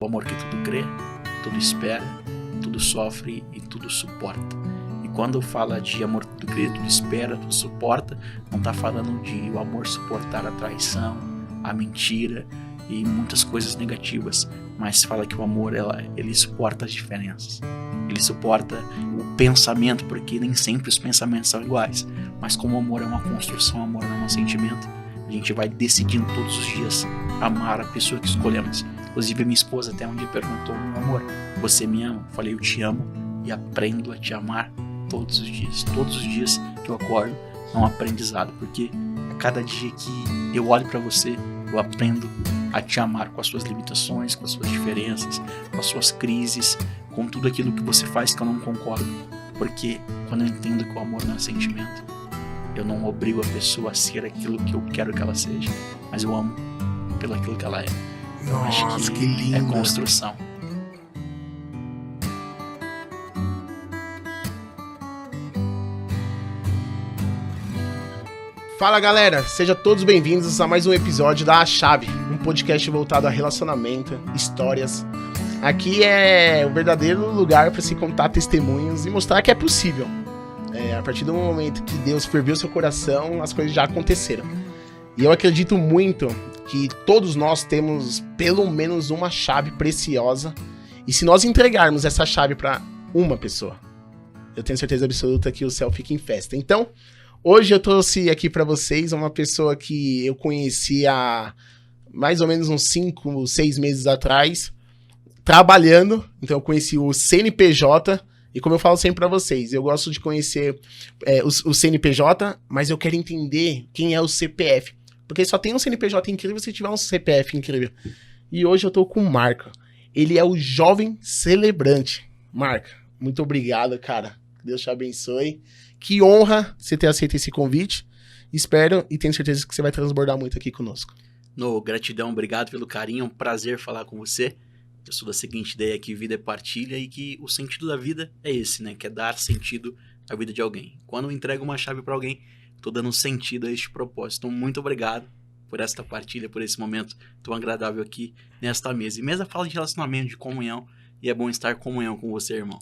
O amor que tudo crê, tudo espera, tudo sofre e tudo suporta. E quando fala de amor que tudo crê, tudo espera, tudo suporta, não está falando de o amor suportar a traição, a mentira e muitas coisas negativas, mas fala que o amor ele suporta as diferenças. Ele suporta o pensamento, porque nem sempre os pensamentos são iguais. Mas como o amor é uma construção, o amor não é um sentimento, a gente vai decidindo todos os dias amar a pessoa que escolhemos. Inclusive, minha esposa até um dia perguntou: meu amor, você me ama? Eu falei: eu te amo e aprendo a te amar todos os dias. Todos os dias que eu acordo é um aprendizado, porque a cada dia que eu olho para você, eu aprendo a te amar com as suas limitações, com as suas diferenças, com as suas crises, com tudo aquilo que você faz que eu não concordo. Porque quando eu entendo que o amor não é sentimento, eu não obrigo a pessoa a ser aquilo que eu quero que ela seja, mas eu amo pelo aquilo que ela é. Eu acho que lindo. É construção. Fala galera, sejam todos bem-vindos a mais um episódio da A Chave, um podcast voltado a relacionamento, histórias. Aqui é o verdadeiro lugar para se contar testemunhos e mostrar que é possível. A partir do momento que Deus ferveu seu coração, as coisas já aconteceram. E eu acredito muito que todos nós temos pelo menos uma chave preciosa. E se nós entregarmos essa chave para uma pessoa, eu tenho certeza absoluta que o céu fica em festa. Então, hoje eu trouxe aqui para vocês uma pessoa que eu conheci há mais ou menos uns 5, 6 meses atrás, trabalhando. Então eu conheci o CNPJ. E como eu falo sempre para vocês, eu gosto de conhecer o CNPJ, mas eu quero entender quem é o CPF. Porque só tem um CNPJ incrível se tiver um CPF incrível. E hoje eu tô com o Marco. Ele é o jovem celebrante. Marco, muito obrigado, cara. Deus te abençoe. Que honra você ter aceito esse convite. Espero e tenho certeza que você vai transbordar muito aqui conosco. Gratidão, obrigado pelo carinho, é um prazer falar com você. Eu sou da seguinte ideia que vida é partilha e que o sentido da vida é esse, né? Que é dar sentido à vida de alguém. Quando eu entrego uma chave para alguém, estou dando sentido a este propósito. Então, muito obrigado por esta partilha, por esse momento tão agradável aqui nesta mesa. E mesa fala de relacionamento, de comunhão, e é bom estar em comunhão com você, irmão.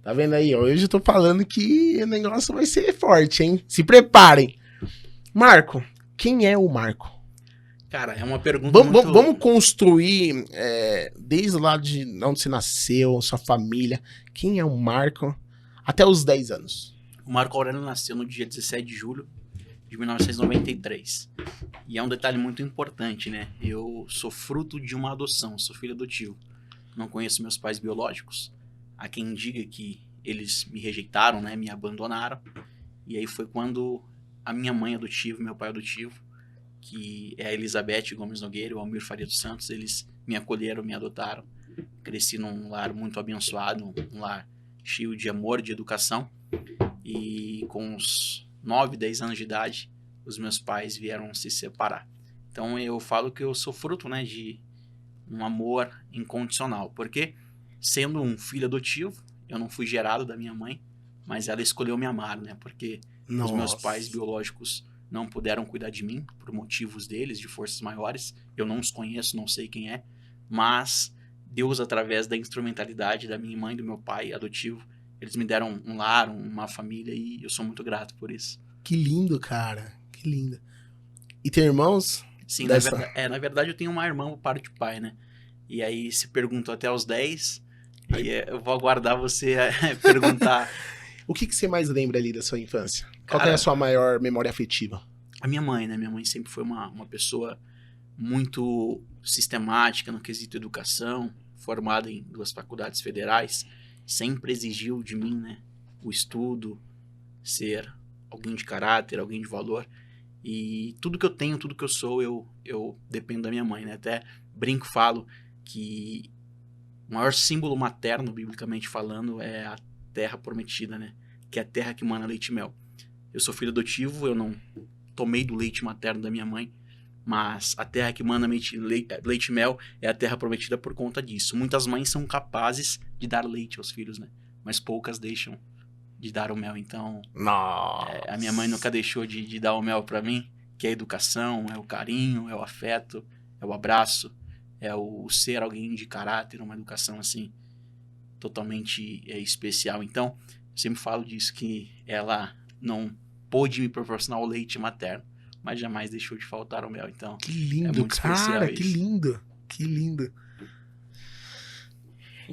Tá vendo aí? Hoje eu tô falando que o negócio vai ser forte, hein? Se preparem. Marco, quem é o Marco? Cara, é uma pergunta Vamos construir, desde lá de onde você nasceu, sua família. Quem é o Marco até os 10 anos? O Marco Aurélio nasceu no dia 17 de julho de 1993. E é um detalhe muito importante, né? Eu sou fruto de uma adoção, sou filho adotivo. Não conheço meus pais biológicos. Há quem diga que eles me rejeitaram, né? Me abandonaram. E aí foi quando a minha mãe adotiva, meu pai adotivo, que é a Elizabeth Gomes Nogueira e o Almir Faria dos Santos, eles me acolheram, me adotaram. Cresci num lar muito abençoado, um lar cheio de amor, de educação. E com uns 9, 10 anos de idade, os meus pais vieram se separar. Então eu falo que eu sou fruto, né, de um amor incondicional. Porque, sendo um filho adotivo, eu não fui gerado da minha mãe, mas ela escolheu me amar, né? Porque os meus pais biológicos não puderam cuidar de mim por motivos deles, de forças maiores. Eu não os conheço, não sei quem é. Mas Deus, através da instrumentalidade da minha mãe e do meu pai adotivo, eles me deram um lar, uma família, e eu sou muito grato por isso. Que lindo, cara. Que lindo. E tem irmãos? Sim, na verdade eu tenho uma irmã por parte de pai, né? E aí se perguntou até os 10, aí eu vou aguardar você perguntar. O que você mais lembra ali da sua infância? Qual Cara, é a sua maior memória afetiva? A minha mãe, né? Minha mãe sempre foi uma pessoa muito sistemática no quesito educação, formada em 2 faculdades federais, sempre exigiu de mim, né, o estudo, ser alguém de caráter, alguém de valor. E tudo que eu tenho, tudo que eu sou, eu dependo da minha mãe, né? Até brinco, falo que o maior símbolo materno, biblicamente falando, é a terra prometida, né? Que é a terra que mana leite e mel. Eu sou filho adotivo, eu não tomei do leite materno da minha mãe, mas a terra que mana leite e mel é a terra prometida por conta disso. Muitas mães são capazes de dar leite aos filhos, né? Mas poucas deixam de dar o mel. Então, a minha mãe nunca deixou de dar o mel pra mim, que é a educação, é o carinho, é o afeto, é o abraço, é o ser alguém de caráter, uma educação assim totalmente especial. Então, eu sempre falo disso, que ela não pôde me proporcionar o leite materno, mas jamais deixou de faltar o mel. Então, Que lindo, é muito especial cara, que isso. lindo. Que lindo.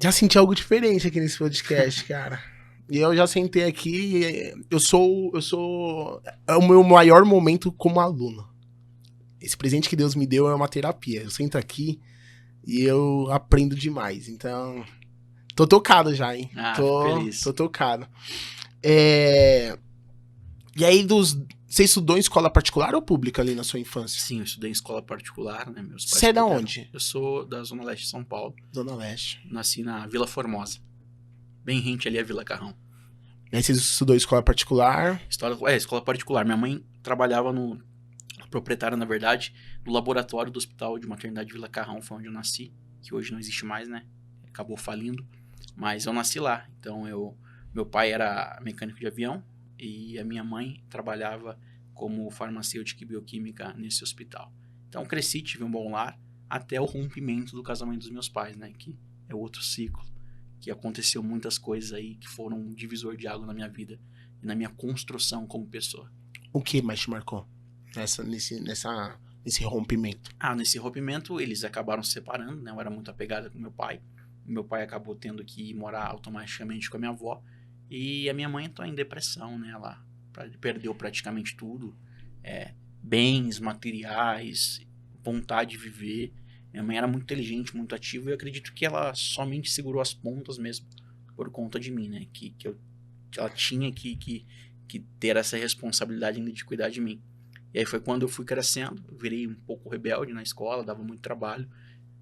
Já senti algo diferente aqui nesse podcast, cara. E eu já sentei aqui, é o meu maior momento como aluno. Esse presente que Deus me deu é uma terapia. Eu sento aqui e eu aprendo demais. Então, tô tocado já, hein? Fico feliz. Tô tocado. E aí, você estudou em escola particular ou pública ali na sua infância? Sim, eu estudei em escola particular, né? Meus pais Você é da puderam. onde? Eu sou da Zona Leste de São Paulo. Zona Leste. Nasci na Vila Formosa. Bem rente ali a Vila Carrão. E aí você estudou em escola particular? Escola particular. Minha mãe trabalhava proprietária, na verdade, no laboratório do Hospital de Maternidade Vila Carrão, foi onde eu nasci, que hoje não existe mais, né? Acabou falindo. Mas eu nasci lá. Então, meu pai era mecânico de avião e a minha mãe trabalhava como farmacêutica e bioquímica nesse hospital. Então, cresci, tive um bom lar, até o rompimento do casamento dos meus pais, né? Que é outro ciclo, que aconteceu muitas coisas aí que foram um divisor de água na minha vida e na minha construção como pessoa. O que mais te marcou nesse rompimento? Nesse rompimento, eles acabaram se separando, né? Eu era muito apegada com meu pai. Meu pai acabou tendo que ir morar automaticamente com a minha avó. E a minha mãe entrou em depressão, né? Ela perdeu praticamente tudo. Bens, materiais, vontade de viver. Minha mãe era muito inteligente, muito ativa. E eu acredito que ela somente segurou as pontas mesmo por conta de mim, né? Que ela tinha que ter essa responsabilidade ainda de cuidar de mim. E aí foi quando eu fui crescendo, eu virei um pouco rebelde na escola, dava muito trabalho.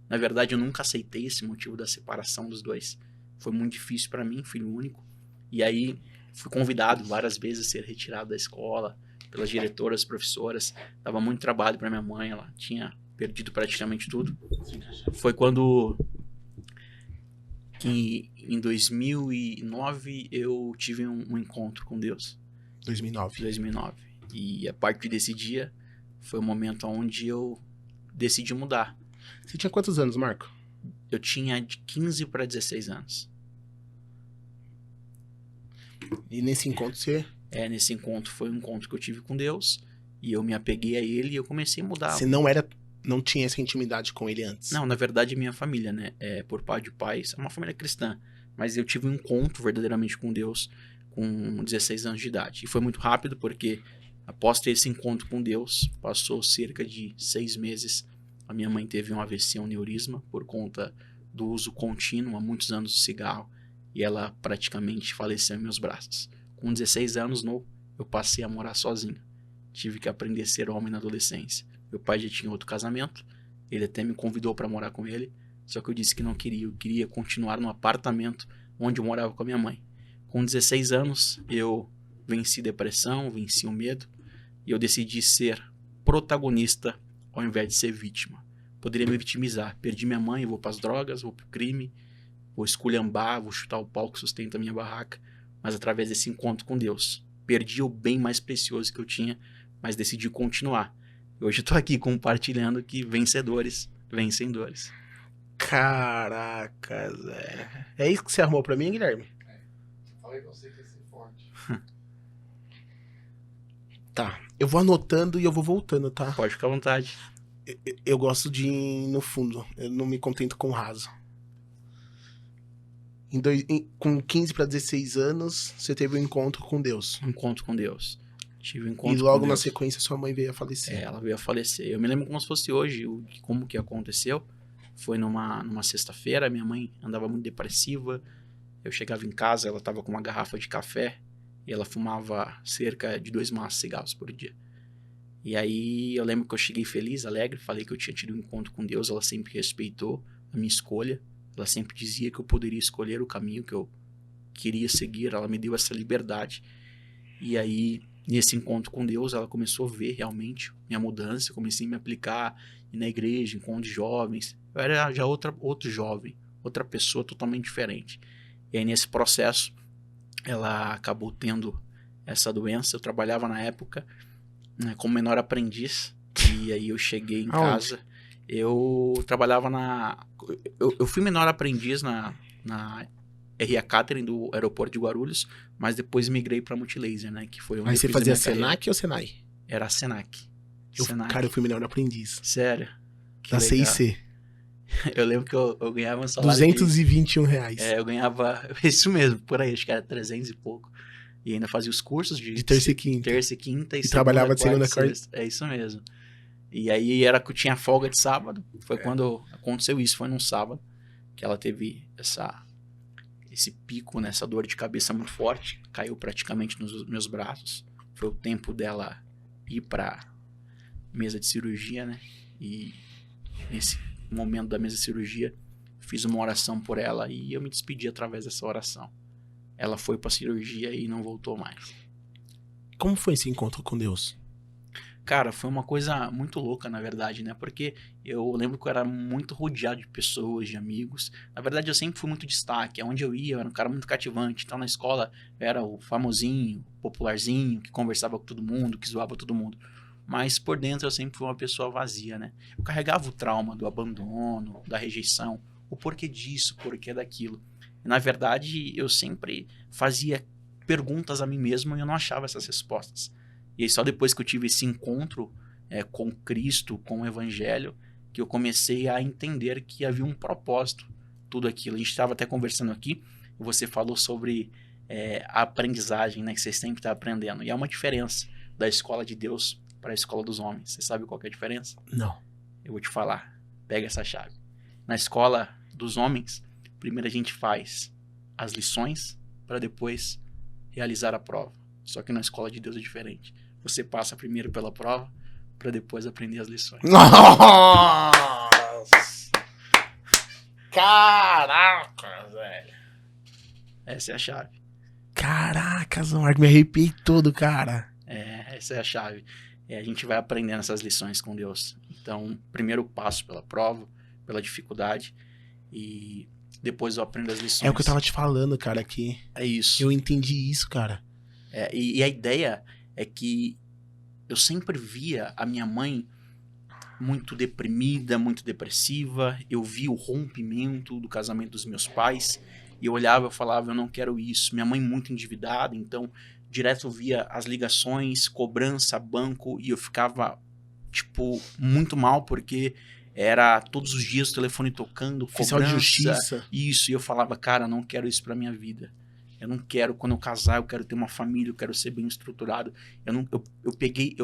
Na verdade, eu nunca aceitei esse motivo da separação dos dois. Foi muito difícil para mim, filho único. E aí fui convidado várias vezes a ser retirado da escola pelas diretoras, professoras. Dava muito trabalho para minha mãe, ela tinha perdido praticamente tudo. Foi quando que em 2009 eu tive um encontro com Deus. 2009. E a partir desse dia foi o momento onde eu decidi mudar. Você tinha quantos anos, Marco? Eu tinha de 15 para 16 anos. E nesse encontro você... Nesse encontro foi um encontro que eu tive com Deus. E eu me apeguei a ele e eu comecei a mudar. Você não tinha essa intimidade com ele antes? Não, na verdade minha família, né? Por pai de pais, é uma família cristã. Mas eu tive um encontro verdadeiramente com Deus com 16 anos de idade. E foi muito rápido porque após ter esse encontro com Deus, passou cerca de 6 meses. A minha mãe teve um AVC, um aneurisma, por conta do uso contínuo há muitos anos de cigarro. E ela praticamente faleceu em meus braços. Com 16 anos, eu passei a morar sozinho. Tive que aprender a ser homem na adolescência. Meu pai já tinha outro casamento. Ele até me convidou para morar com ele. Só que eu disse que não queria. Eu queria continuar no apartamento onde eu morava com a minha mãe. Com 16 anos, eu venci depressão, venci o medo. E eu decidi ser protagonista ao invés de ser vítima. Poderia me vitimizar. Perdi minha mãe, vou para as drogas, vou para o crime, vou esculhambar, vou chutar o pau que sustenta a minha barraca. Mas através desse encontro com Deus, perdi o bem mais precioso que eu tinha, mas decidi continuar. Hoje eu tô aqui compartilhando que vencedores vencem dores. Caraca, Zé. É isso que você arrumou pra mim, Guilherme? Falei pra você que ia ser forte. Tá, eu vou anotando e eu vou voltando, tá? Pode ficar à vontade. Eu gosto de ir no fundo, eu não me contento com o raso. Com 15 para 16 anos, você teve um encontro com Deus. Um encontro com Deus. Tive um encontro e logo com na Deus. sequência sua mãe veio a falecer. Ela veio a falecer. Eu me lembro como se fosse hoje, como que aconteceu. Foi numa sexta-feira, minha mãe andava muito depressiva. Eu chegava em casa, ela estava com uma garrafa de café e ela fumava cerca de 2 maços de cigarros por dia. E aí eu lembro que eu cheguei feliz, alegre, falei que eu tinha tido um encontro com Deus. Ela sempre respeitou a minha escolha. Ela sempre dizia que eu poderia escolher o caminho que eu queria seguir. Ela me deu essa liberdade. E aí, nesse encontro com Deus, ela começou a ver realmente minha mudança. Eu comecei a me aplicar na igreja, encontro de jovens. Eu era já outro jovem, outra pessoa totalmente diferente. E aí, nesse processo, ela acabou tendo essa doença. Eu trabalhava na época como menor aprendiz. E aí eu cheguei em casa. Eu trabalhava eu fui menor aprendiz na RA Catering do aeroporto de Guarulhos, mas depois migrei pra Multilaser, né? Que foi onde Aí eu você fiz a fazia minha carreira. Senac ou Senai? Era a Senac. Senac. Cara, eu fui melhor aprendiz. Sério? Que Da legal. CIC. Eu lembro que eu ganhava um salário R$221. eu ganhava, isso mesmo, por aí, acho que era 300 e pouco. E ainda fazia os cursos De terça e quinta. terça e quinta e trabalhava de segunda a quarta. quarta. É isso mesmo. E aí era que eu tinha folga de sábado. Foi quando aconteceu isso, foi num sábado que ela teve esse pico, né, essa dor de cabeça muito forte, caiu praticamente nos meus braços. Foi o tempo dela ir pra mesa de cirurgia, né? E nesse momento da mesa de cirurgia, fiz uma oração por ela e eu me despedi através dessa oração. Ela foi pra cirurgia e não voltou mais. Como foi esse encontro com Deus? Cara, foi uma coisa muito louca, na verdade, né? Porque eu lembro que eu era muito rodeado de pessoas, de amigos. Na verdade, eu sempre fui muito destaque. Aonde eu ia, eu era um cara muito cativante. Então, na escola, eu era o famosinho, popularzinho, que conversava com todo mundo, que zoava todo mundo. Mas por dentro, eu sempre fui uma pessoa vazia, né? Eu carregava o trauma do abandono, da rejeição, o porquê disso, o porquê daquilo. E, na verdade, eu sempre fazia perguntas a mim mesmo e eu não achava essas respostas. E aí só depois que eu tive esse encontro com Cristo, com o Evangelho, que eu comecei a entender que havia um propósito, tudo aquilo. A gente estava até conversando aqui, e você falou sobre a aprendizagem, né, que você sempre está aprendendo. E há uma diferença da escola de Deus para a escola dos homens. Você sabe qual que é a diferença? Não. Eu vou te falar. Pega essa chave. Na escola dos homens, primeiro a gente faz as lições para depois realizar a prova. Só que na escola de Deus é diferente. Você passa primeiro pela prova para depois aprender as lições. Nossa! Caraca, velho. Essa é a chave. Caraca, Marco, me arrepiei todo, cara. Essa é a chave. A gente vai aprendendo essas lições com Deus. Então, primeiro eu passo pela prova, pela dificuldade e depois eu aprendo as lições. É o que eu tava te falando, cara, aqui. É isso. Eu entendi isso, cara. E a ideia é que eu sempre via a minha mãe muito deprimida, muito depressiva. Eu via o rompimento do casamento dos meus pais. E eu olhava e falava, eu não quero isso. Minha mãe muito endividada, então direto eu via as ligações, cobrança, banco. E eu ficava, tipo, muito mal, porque era todos os dias o telefone tocando, Oficial de cobrança. justiça. Isso, e eu falava, cara, eu não quero isso pra minha vida. Eu não quero, quando eu casar, eu quero ter uma família, eu quero ser bem estruturado. Eu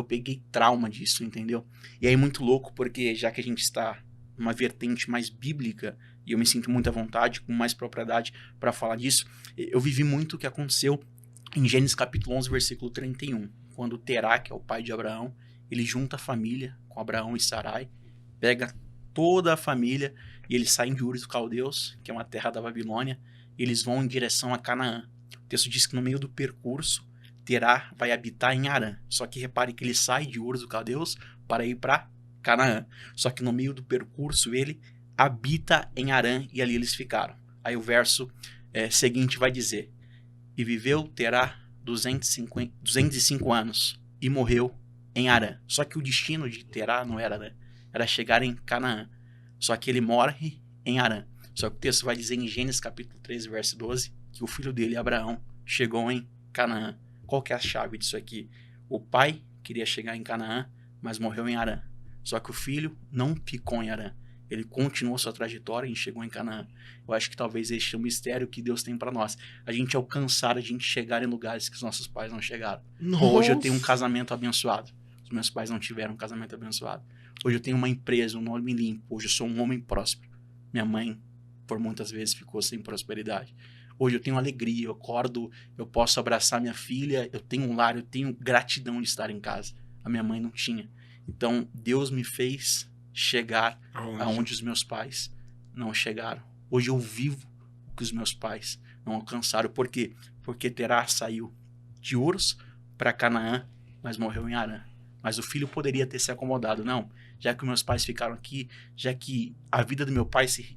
peguei trauma disso, entendeu? E aí muito louco, porque já que a gente está numa vertente mais bíblica, e eu me sinto muito à vontade, com mais propriedade para falar disso, eu vivi muito o que aconteceu em Gênesis capítulo 11, versículo 31. Quando Terá, que é o pai de Abraão, ele junta a família com Abraão e Sarai, pega toda a família e eles saem de Ur dos Caldeus, que é uma terra da Babilônia, e eles vão em direção a Canaã. O texto diz que no meio do percurso, Terá vai habitar em Harã. Só que repare que ele sai de Ur dos Caldeus para ir para Canaã. Só que no meio do percurso ele habita em Harã e ali eles ficaram. Aí o verso seguinte vai dizer: e viveu Terá 205 anos e morreu em Harã. Só que o destino de Terá não era Harã, era chegar em Canaã. Só que ele morre em Harã. Só que o texto vai dizer em Gênesis capítulo 13, verso 12, que o filho dele, Abraão, chegou em Canaã. Qual que é a chave disso aqui? O pai queria chegar em Canaã, mas morreu em Harã. Só que o filho não ficou em Harã. Ele continuou sua trajetória e chegou em Canaã. Eu acho que talvez este é o mistério que Deus tem para nós. A gente alcançar, a gente chegar em lugares que os nossos pais não chegaram. Nossa. Hoje eu tenho um casamento abençoado. Os meus pais não tiveram um casamento abençoado. Hoje eu tenho uma empresa, um nome limpo. Hoje eu sou um homem próspero. Minha mãe, por muitas vezes, ficou sem prosperidade. Hoje eu tenho alegria, eu acordo, eu posso abraçar minha filha, eu tenho um lar, eu tenho gratidão de estar em casa. A minha mãe não tinha. Então, Deus me fez chegar aonde os meus pais não chegaram. Hoje eu vivo o que os meus pais não alcançaram. Por quê? Porque Terá saiu de Urs para Canaã, mas morreu em Harã. Mas o filho poderia ter se acomodado. Não, já que meus pais ficaram aqui, já que a vida do meu pai se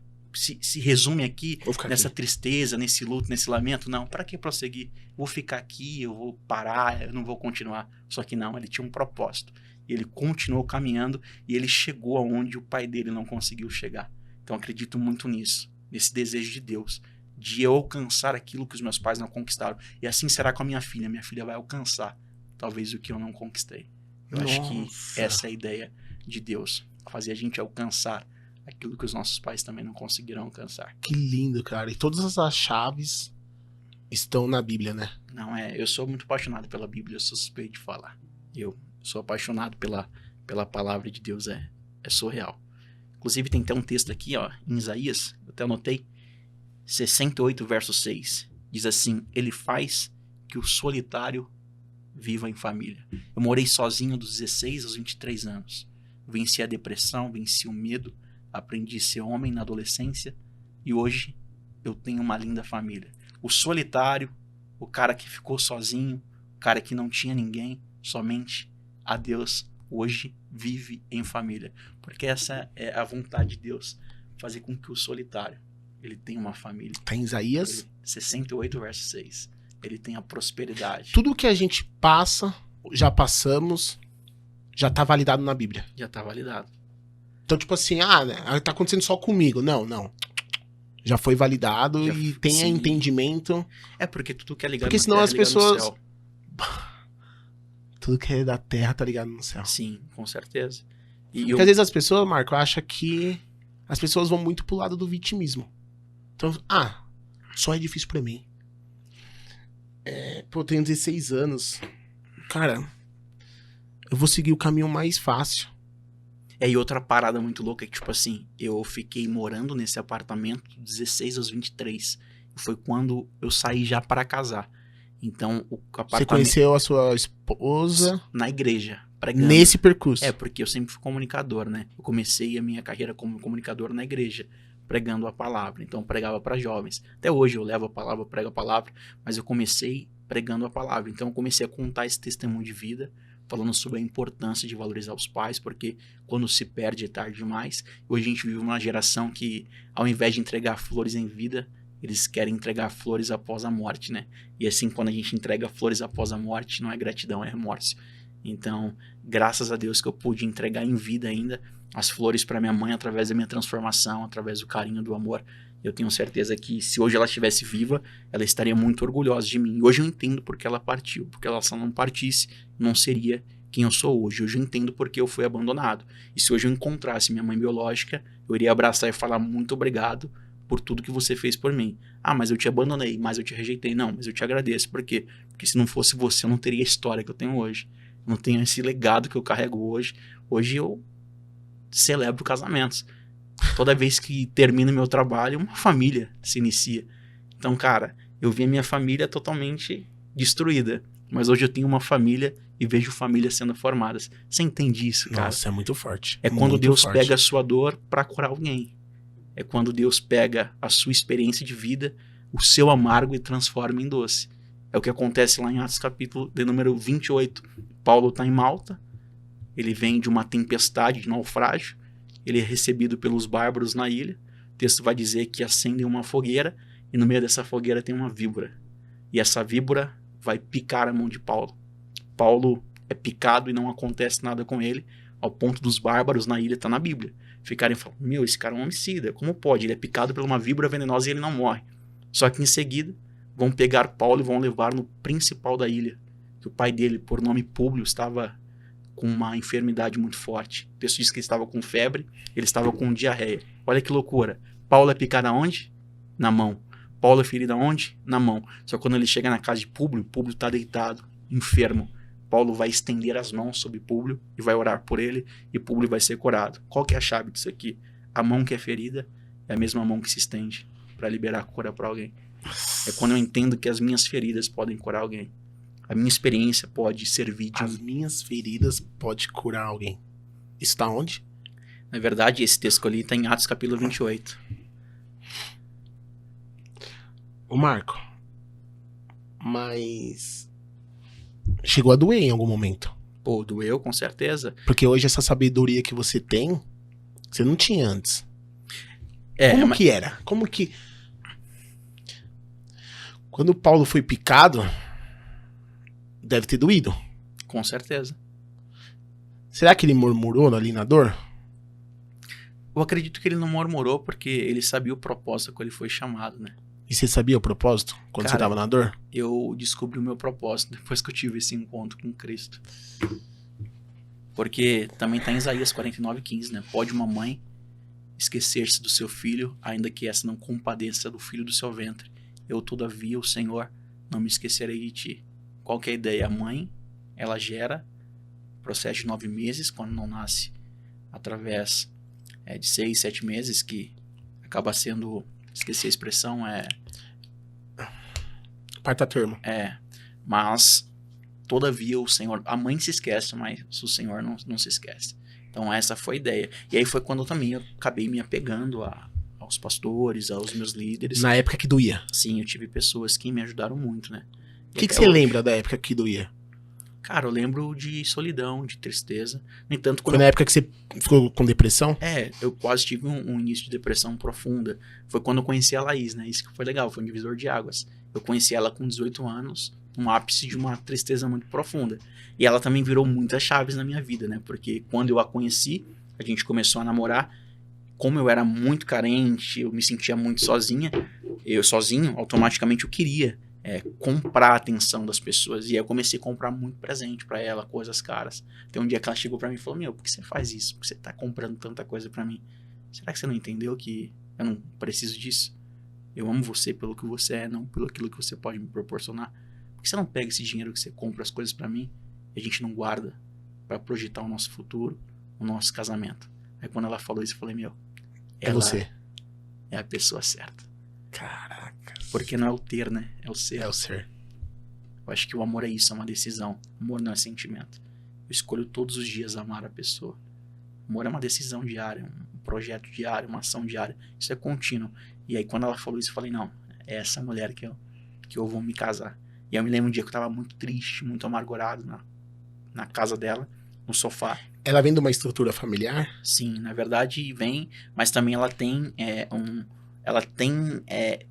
resume aqui nessa tristeza, nesse luto, nesse lamento, não, para que prosseguir? Vou ficar aqui, eu vou parar, eu não vou continuar. Só que não, ele tinha um propósito. E ele continuou caminhando e ele chegou aonde o pai dele não conseguiu chegar. Então acredito muito nisso, nesse desejo de Deus, de eu alcançar aquilo que os meus pais não conquistaram. E assim será com a minha filha. Minha filha vai alcançar talvez o que eu não conquistei. Eu acho que essa é a ideia de Deus, fazer a gente alcançar aquilo que os nossos pais também não conseguiram alcançar. Que lindo, cara. E todas as chaves estão na Bíblia, né? Não, eu sou muito apaixonado pela Bíblia, eu sou suspeito de falar. Eu sou apaixonado pela palavra de Deus, é surreal. Inclusive tem até um texto aqui, ó, em Isaías, eu até anotei, 68, verso 6. Diz assim: ele faz que o solitário viva em família. Eu morei sozinho dos 16 aos 23 anos. Venci a depressão, venci o medo, aprendi a ser homem na adolescência e hoje eu tenho uma linda família. O solitário, o cara que ficou sozinho, o cara que não tinha ninguém, somente a Deus, hoje vive em família. Porque essa é a vontade de Deus, fazer com que o solitário, ele tenha uma família. Tá em Isaías? 68, verso 6. Ele tem a prosperidade. Tudo que a gente passa, já passamos, já tá validado na Bíblia. Já tá validado. Então, tipo assim, né, tá acontecendo só comigo. Não. Já foi validado e tenha entendimento. É porque tudo que é ligado porque na senão terra as é ligado pessoas... no céu. Tudo que é da terra tá ligado no céu. Sim, com certeza. Porque às vezes as pessoas, Marco, acham que as pessoas vão muito pro lado do vitimismo. Então, só é difícil pra mim. Eu tenho 16 anos. Cara, eu vou seguir o caminho mais fácil. E outra parada muito louca é que, tipo assim, eu fiquei morando nesse apartamento dos 16 aos 23. Foi quando eu saí já para casar. Então, o apartamento... Você conheceu a sua esposa... Na igreja, pregando. Nesse percurso. Porque eu sempre fui comunicador, né? Eu comecei a minha carreira como comunicador na igreja, pregando a palavra. Então, eu pregava para jovens. Até hoje eu levo a palavra, eu prego a palavra, mas eu comecei pregando a palavra. Então, eu comecei a contar esse testemunho de vida, falando sobre a importância de valorizar os pais, porque quando se perde é tarde demais. Hoje a gente vive uma geração que, ao invés de entregar flores em vida, eles querem entregar flores após a morte, né? E assim, quando a gente entrega flores após a morte, não é gratidão, é remorso. Então, graças a Deus que eu pude entregar em vida ainda as flores para minha mãe através da minha transformação, através do carinho, do amor. Eu tenho certeza que se hoje ela estivesse viva, ela estaria muito orgulhosa de mim. E hoje eu entendo porque ela partiu, porque ela, se ela não partisse, não seria quem eu sou hoje. Hoje eu entendo porque eu fui abandonado. E se hoje eu encontrasse minha mãe biológica, eu iria abraçar e falar muito obrigado por tudo que você fez por mim. Mas eu te abandonei, mas eu te rejeitei. Não, mas eu te agradeço. Por quê? Porque se não fosse você, eu não teria a história que eu tenho hoje. Eu não tenho esse legado que eu carrego hoje. Hoje eu celebro casamentos. Toda vez que termino meu trabalho, uma família se inicia. Então, cara, eu vi a minha família totalmente destruída. Mas hoje eu tenho uma família e vejo famílias sendo formadas. Você entende isso, cara? Nossa, é muito forte. É quando Deus pega a sua dor para curar alguém. É quando Deus pega a sua experiência de vida, o seu amargo e transforma em doce. É o que acontece lá em Atos capítulo de número 28. Paulo está em Malta, ele vem de uma tempestade, de naufrágio, ele é recebido pelos bárbaros na ilha. O texto vai dizer que acendem uma fogueira e no meio dessa fogueira tem uma víbora. E essa víbora vai picar a mão de Paulo. Paulo é picado e não acontece nada com ele, ao ponto dos bárbaros na ilha, está na Bíblia, ficarem falando, esse cara é um homicida, como pode? Ele é picado por uma víbora venenosa e ele não morre. Só que em seguida, vão pegar Paulo e vão levar no principal da ilha, que o pai dele, por nome Públio, estava com uma enfermidade muito forte. O texto diz que ele estava com febre, ele estava com diarreia. Olha que loucura. Paulo é picado aonde? Na mão. Paulo é ferido aonde? Na mão. Só que quando ele chega na casa de Públio, Públio está deitado, enfermo. Paulo vai estender as mãos sobre Públio e vai orar por ele e Públio vai ser curado. Qual que é a chave disso aqui? A mão que é ferida é a mesma mão que se estende para liberar a cura para alguém. É quando eu entendo que as minhas feridas podem curar alguém. A minha experiência pode servir de... As minhas feridas podem curar alguém. Isso tá onde? Na verdade, esse texto que eu li está em Atos capítulo 28. Ô Marco, mas... chegou a doer em algum momento. Pô, doeu, com certeza. Porque hoje essa sabedoria que você tem, você não tinha antes. Como que era? Como que... Quando Paulo foi picado, deve ter doído. Com certeza. Será que ele murmurou ali na dor? Eu acredito que ele não murmurou porque ele sabia o propósito que ele foi chamado, né? E você sabia o propósito quando você Cara, tava na dor? Eu descobri o meu propósito depois que eu tive esse encontro com Cristo. Porque também tá em Isaías 49:15, né? Pode uma mãe esquecer-se do seu filho, ainda que essa não compadeça do filho do seu ventre. Eu, todavia, o Senhor, não me esquecerei de ti. Qual que é a ideia? A mãe, ela gera, processo de 9 meses, quando não nasce através de 6, 7 meses, que acaba sendo, esqueci a expressão, Parta termo. mas todavia o Senhor, a mãe se esquece, mas o Senhor não se esquece. Então essa foi a ideia. E aí foi quando também eu acabei me apegando aos pastores, aos meus líderes. Na época que doía. Sim, eu tive pessoas que me ajudaram muito, né? O que você lembra da época que doía? Cara, eu lembro de solidão, de tristeza. No entanto, Foi na época que você ficou com depressão? eu quase tive um início de depressão profunda. Foi quando eu conheci a Laís, né? Isso que foi legal, foi um divisor de águas. Eu conheci ela com 18 anos, um ápice de uma tristeza muito profunda. E ela também virou muitas chaves na minha vida, né? Porque quando eu a conheci, a gente começou a namorar. Como eu era muito carente, eu me sentia muito sozinho, automaticamente eu queria comprar a atenção das pessoas. E aí eu comecei a comprar muito presente pra ela, coisas caras. Tem um dia que ela chegou pra mim e falou: meu, por que você faz isso? Por que você tá comprando tanta coisa pra mim? Será que você não entendeu que eu não preciso disso? Eu amo você pelo que você é, não pelo aquilo que você pode me proporcionar. Por que você não pega esse dinheiro que você compra as coisas pra mim e a gente não guarda pra projetar o nosso futuro, o nosso casamento? Aí quando ela falou isso, eu falei: meu, É você. é a pessoa certa. Caraca. Porque não é o ter, né? É o ser. É o ser. Eu acho que o amor é isso, é uma decisão. Amor não é sentimento. Eu escolho todos os dias amar a pessoa. Amor é uma decisão diária, um projeto diário, uma ação diária. Isso é contínuo. E aí quando ela falou isso, eu falei: não, é essa mulher que eu vou me casar. E eu me lembro um dia que eu tava muito triste, muito amargurado na casa dela, no sofá. Ela vem de uma estrutura familiar? Sim, na verdade vem, mas também ela tem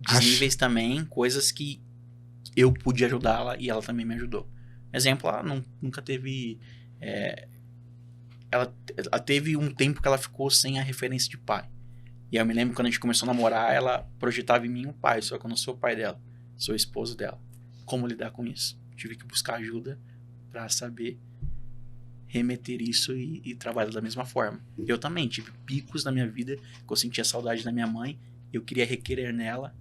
desníveis também, coisas que eu pude ajudá-la e ela também me ajudou. Exemplo, ela nunca teve... ela teve um tempo que ela ficou sem a referência de pai. E eu me lembro quando a gente começou a namorar, ela projetava em mim um pai, só que eu não sou o pai dela, sou o esposo dela. Como lidar com isso? Tive que buscar ajuda pra saber remeter isso e trabalhar da mesma forma. Eu também tive picos na minha vida que eu sentia saudade da minha mãe, eu queria requerer nela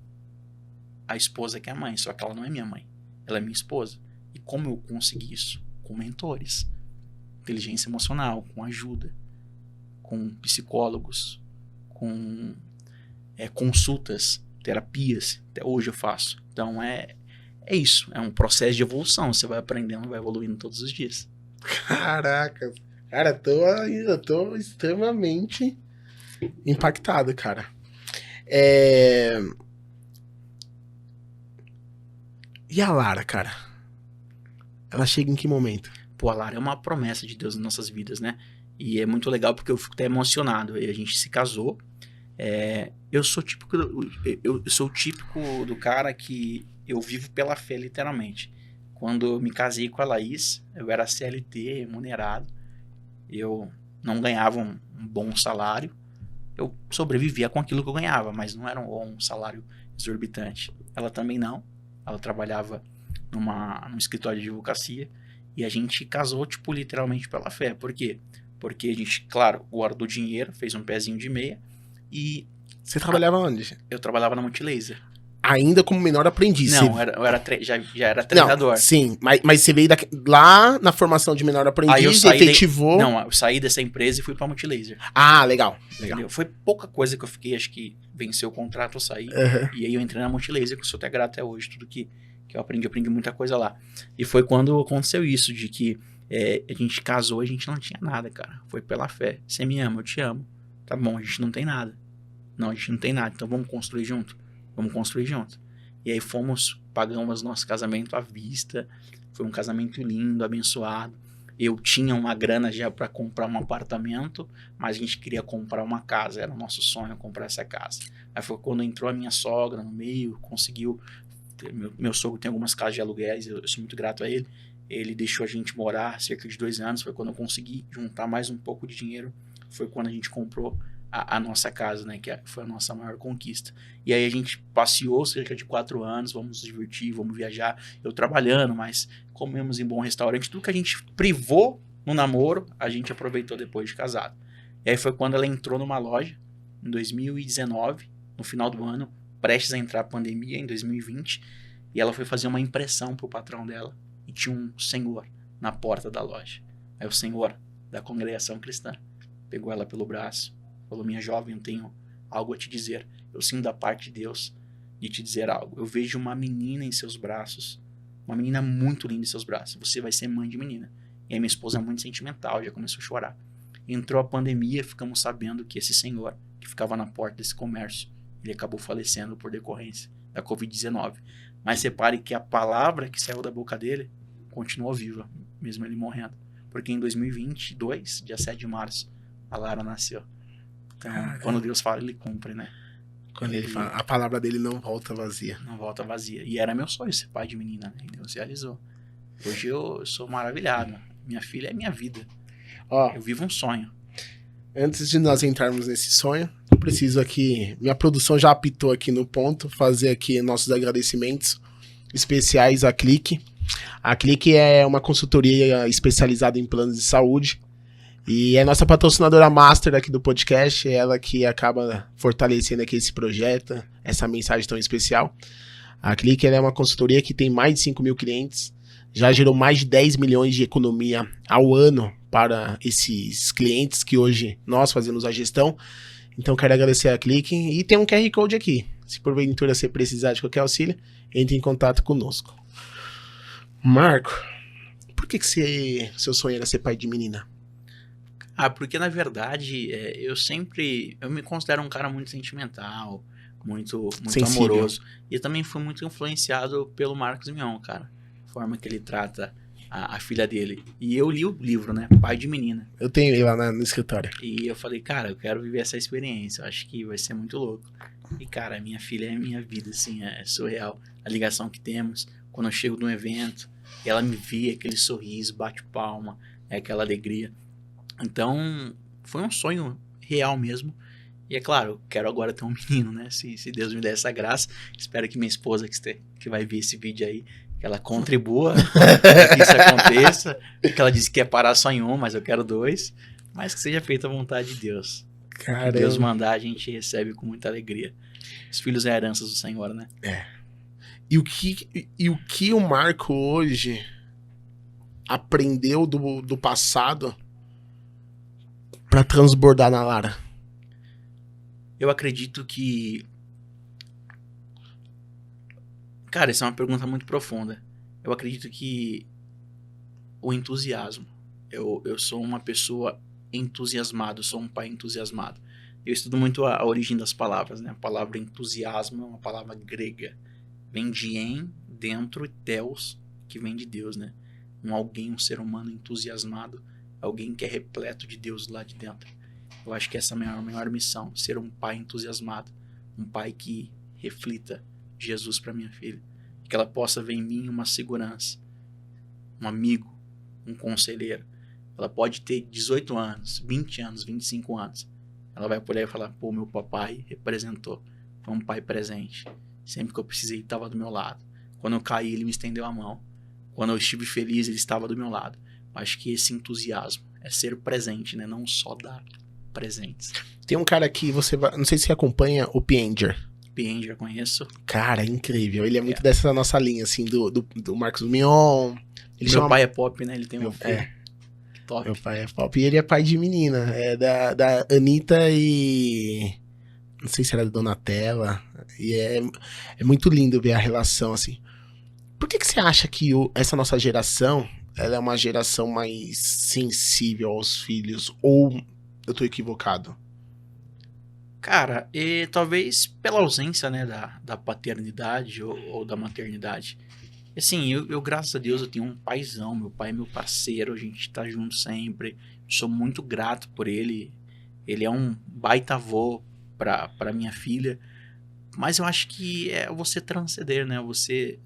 a esposa que é a mãe, só que ela não é minha mãe, ela é minha esposa. E como eu consegui isso? Com mentores, inteligência emocional, com ajuda, com psicólogos, com consultas, terapias, até hoje eu faço. Então é isso, é um processo de evolução, você vai aprendendo, vai evoluindo todos os dias. Caraca. Cara, eu tô extremamente impactado, cara. E a Lara, cara? Ela chega em que momento? Pô, a Lara é uma promessa de Deus nas nossas vidas, né? E é muito legal porque eu fico até emocionado. E a gente se casou. Eu sou o típico do cara que eu vivo pela fé, literalmente. Quando eu me casei com a Laís, eu era CLT, remunerado. Eu não ganhava um bom salário. Eu sobrevivia com aquilo que eu ganhava, mas não era um salário exorbitante. Ela também não. Ela trabalhava num escritório de advocacia. E a gente casou, tipo, literalmente pela fé. Por quê? Porque a gente, claro, guardou dinheiro, fez um pezinho de meia. E... Você trabalhava onde? Eu trabalhava na Multilaser. Ainda como menor aprendiz? Não, já era treinador. Não, sim, mas você veio lá na formação de menor aprendiz e efetivou... Não, eu saí dessa empresa e fui pra Multilaser. Ah, legal. Entendeu? Foi pouca coisa que eu fiquei, acho que venceu o contrato, eu saí. Uhum. E aí eu entrei na Multilaser, que eu sou até grato até hoje, tudo que eu aprendi muita coisa lá. E foi quando aconteceu isso, de que a gente casou e a gente não tinha nada, cara. Foi pela fé. Você me ama, eu te amo. Tá bom, a gente não tem nada. Não, a gente não tem nada, então vamos construir junto. Vamos construir junto. E aí pagamos nosso casamento à vista. Foi um casamento lindo, abençoado. Eu tinha uma grana já para comprar um apartamento, mas a gente queria comprar uma casa. Era o nosso sonho comprar essa casa. Aí foi quando entrou a minha sogra no meio, conseguiu... Meu sogro tem algumas casas de aluguéis, eu sou muito grato a ele. Ele deixou a gente morar cerca de 2 anos. Foi quando eu consegui juntar mais um pouco de dinheiro. Foi quando a gente comprou a nossa casa, né? Que foi a nossa maior conquista. E aí a gente passeou cerca de 4 anos. Vamos nos divertir, vamos viajar. Eu trabalhando, mas comemos em bom restaurante. Tudo que a gente privou no namoro, a gente aproveitou depois de casado. E aí foi quando ela entrou numa loja, em 2019, no final do ano, prestes a entrar a pandemia, em 2020. E ela foi fazer uma impressão pro patrão dela. E tinha um senhor na porta da loja. Aí o senhor da congregação cristã pegou ela pelo braço, falou: minha jovem, eu tenho algo a te dizer. Eu sinto da parte de Deus de te dizer algo. Eu vejo uma menina em seus braços, uma menina muito linda em seus braços. Você vai ser mãe de menina. E aí minha esposa é muito sentimental, já começou a chorar. Entrou a pandemia, ficamos sabendo que esse senhor, que ficava na porta desse comércio, ele acabou falecendo por decorrência da Covid-19. Mas repare que a palavra que saiu da boca dele continuou viva, mesmo ele morrendo. Porque em 2022, dia 7 de março, a Lara nasceu. Então, quando Deus fala, ele cumpre, né? Quando ele fala, a palavra dele não volta vazia. Não volta vazia. E era meu sonho ser pai de menina, né? E Deus realizou. Hoje eu sou maravilhado. Minha filha é minha vida. Ó, Eu vivo um sonho. antes de nós entrarmos nesse sonho, eu preciso aqui, minha produção já apitou aqui no ponto, fazer aqui nossos agradecimentos especiais à Clique. A Clique é uma consultoria especializada em planos de saúde e é nossa patrocinadora master aqui do podcast, é ela que acaba fortalecendo aqui esse projeto, essa mensagem tão especial. A Clique ela é uma consultoria que tem mais de 5 mil clientes, já gerou mais de 10 milhões de economia ao ano para esses clientes que hoje nós fazemos a gestão. Então quero agradecer a Clique e tem um QR Code aqui. Se porventura você precisar de qualquer auxílio, entre em contato conosco. Marco, por que seu sonho era ser pai de menina? Porque na verdade, eu me considero um cara muito sentimental, muito Sensível. amoroso. E eu também fui muito influenciado pelo Marcos Mion, cara. A forma que ele trata a filha dele. E eu li o livro, né? Pai de Menina. Eu tenho ele lá no escritório. E eu falei, cara, eu quero viver essa experiência. Eu acho que vai ser muito louco. E, cara, minha filha é minha vida, assim, é surreal. A ligação que temos. Quando eu chego num evento, ela me vê, aquele sorriso, bate palma, aquela alegria. Então, foi um sonho real mesmo. E é claro, eu quero agora ter um menino, né? Se Deus me der essa graça. Espero que minha esposa, que vai ver esse vídeo aí, que ela contribua para que isso aconteça. Que ela disse que ia parar só em um, mas eu quero 2. Mas que seja feita a vontade de Deus. Caramba. Se Deus mandar, a gente recebe com muita alegria. Os filhos é heranças do Senhor, né? E o que o Marco hoje aprendeu do passado para transbordar na Lara? Eu acredito que... Cara, essa é uma pergunta muito profunda. Eu acredito que o entusiasmo. Eu sou uma pessoa entusiasmada, sou um pai entusiasmado. Eu estudo muito a origem das palavras, né? A palavra entusiasmo é uma palavra grega. Vem de en, dentro, e theos, que vem de Deus, né? Um ser humano entusiasmado, alguém que é repleto de Deus lá de dentro. Eu acho que essa é a maior missão, ser um pai entusiasmado, um pai que reflita Jesus para minha filha, que ela possa ver em mim uma segurança, um amigo, um conselheiro. Ela pode ter 18 anos, 20 anos, 25 anos. Ela vai poder falar, pô, meu papai representou, foi um pai presente. Sempre que eu precisei, ele estava do meu lado. Quando eu caí, ele me estendeu a mão. Quando eu estive feliz, ele estava do meu lado. Eu acho que esse entusiasmo é ser presente, né? Não só dar presentes. Tem um cara que você vai... Não sei se você acompanha o Pienger. Pienger, conheço. Cara, é incrível. Ele é muito dessa nossa linha, assim, do Marcos Mion. Meu pai é pop, né? Ele tem um filho. É. Top. Meu pai é pop. E ele é pai de menina. É da Anitta e... Não sei se era da Donatella. E é muito lindo ver a relação, assim. Por que você acha que essa nossa geração, ela é uma geração mais sensível aos filhos? Ou eu tô equivocado? Cara, e talvez pela ausência, né, da paternidade ou da maternidade. Assim, eu, graças a Deus, eu tenho um paizão. Meu pai é meu parceiro, a gente tá junto sempre. Sou muito grato por ele. Ele é um baita avô pra minha filha. Mas eu acho que é você transcender, né? Você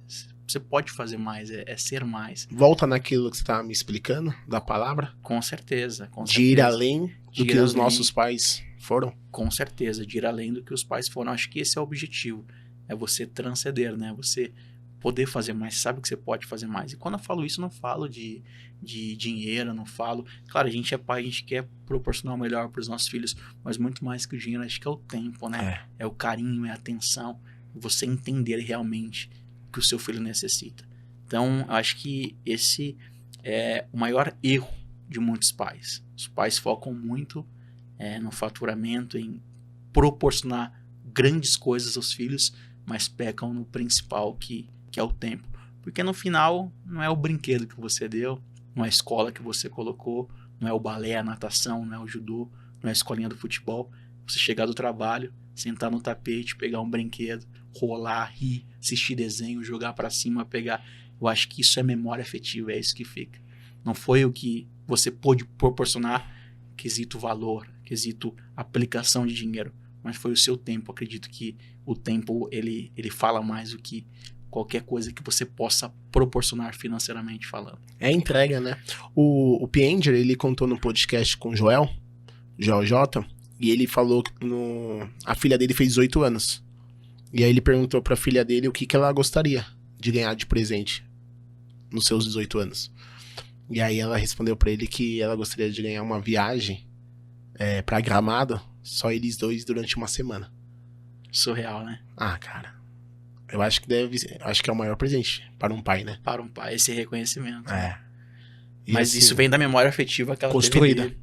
você pode fazer mais, é ser mais. Volta naquilo que você tava me explicando, da palavra. Com certeza. De ir além do que os nossos pais foram. Com certeza, de ir além do que os pais foram. Acho que esse é o objetivo. É você transcender, né? Você poder fazer mais. Você sabe que você pode fazer mais. E quando eu falo isso, eu não falo de dinheiro, eu não falo... Claro, a gente é pai, a gente quer proporcionar o melhor para os nossos filhos, mas muito mais que o dinheiro, acho que é o tempo, né? É o carinho, é a atenção. Você entender realmente o que o seu filho necessita. Então, eu acho que esse é o maior erro de muitos pais. Os pais focam muito no faturamento, em proporcionar grandes coisas aos filhos, mas pecam no principal, que é o tempo. Porque no final, não é o brinquedo que você deu, não é a escola que você colocou, não é o balé, a natação, não é o judô, não é a escolinha do futebol. Você chegar do trabalho, sentar no tapete, pegar um brinquedo, rolar, rir, assistir desenho, jogar pra cima, pegar... Eu acho que isso é memória afetiva, é isso que fica. Não foi o que você pôde proporcionar, quesito valor, quesito aplicação de dinheiro, mas foi o seu tempo. Acredito que o tempo, ele fala mais do que qualquer coisa que você possa proporcionar financeiramente falando. É entrega, né? O Pienger, ele contou no podcast com o Joel J, e ele falou que a filha dele fez 18 anos. E aí ele perguntou pra filha dele o que ela gostaria de ganhar de presente nos seus 18 anos. E aí ela respondeu pra ele que ela gostaria de ganhar uma viagem pra Gramado, só eles dois durante uma semana. Surreal, né? Ah, cara. Eu acho que acho que é o maior presente para um pai, né? Para um pai, esse reconhecimento. E mas assim, isso vem da memória afetiva que ela construída teve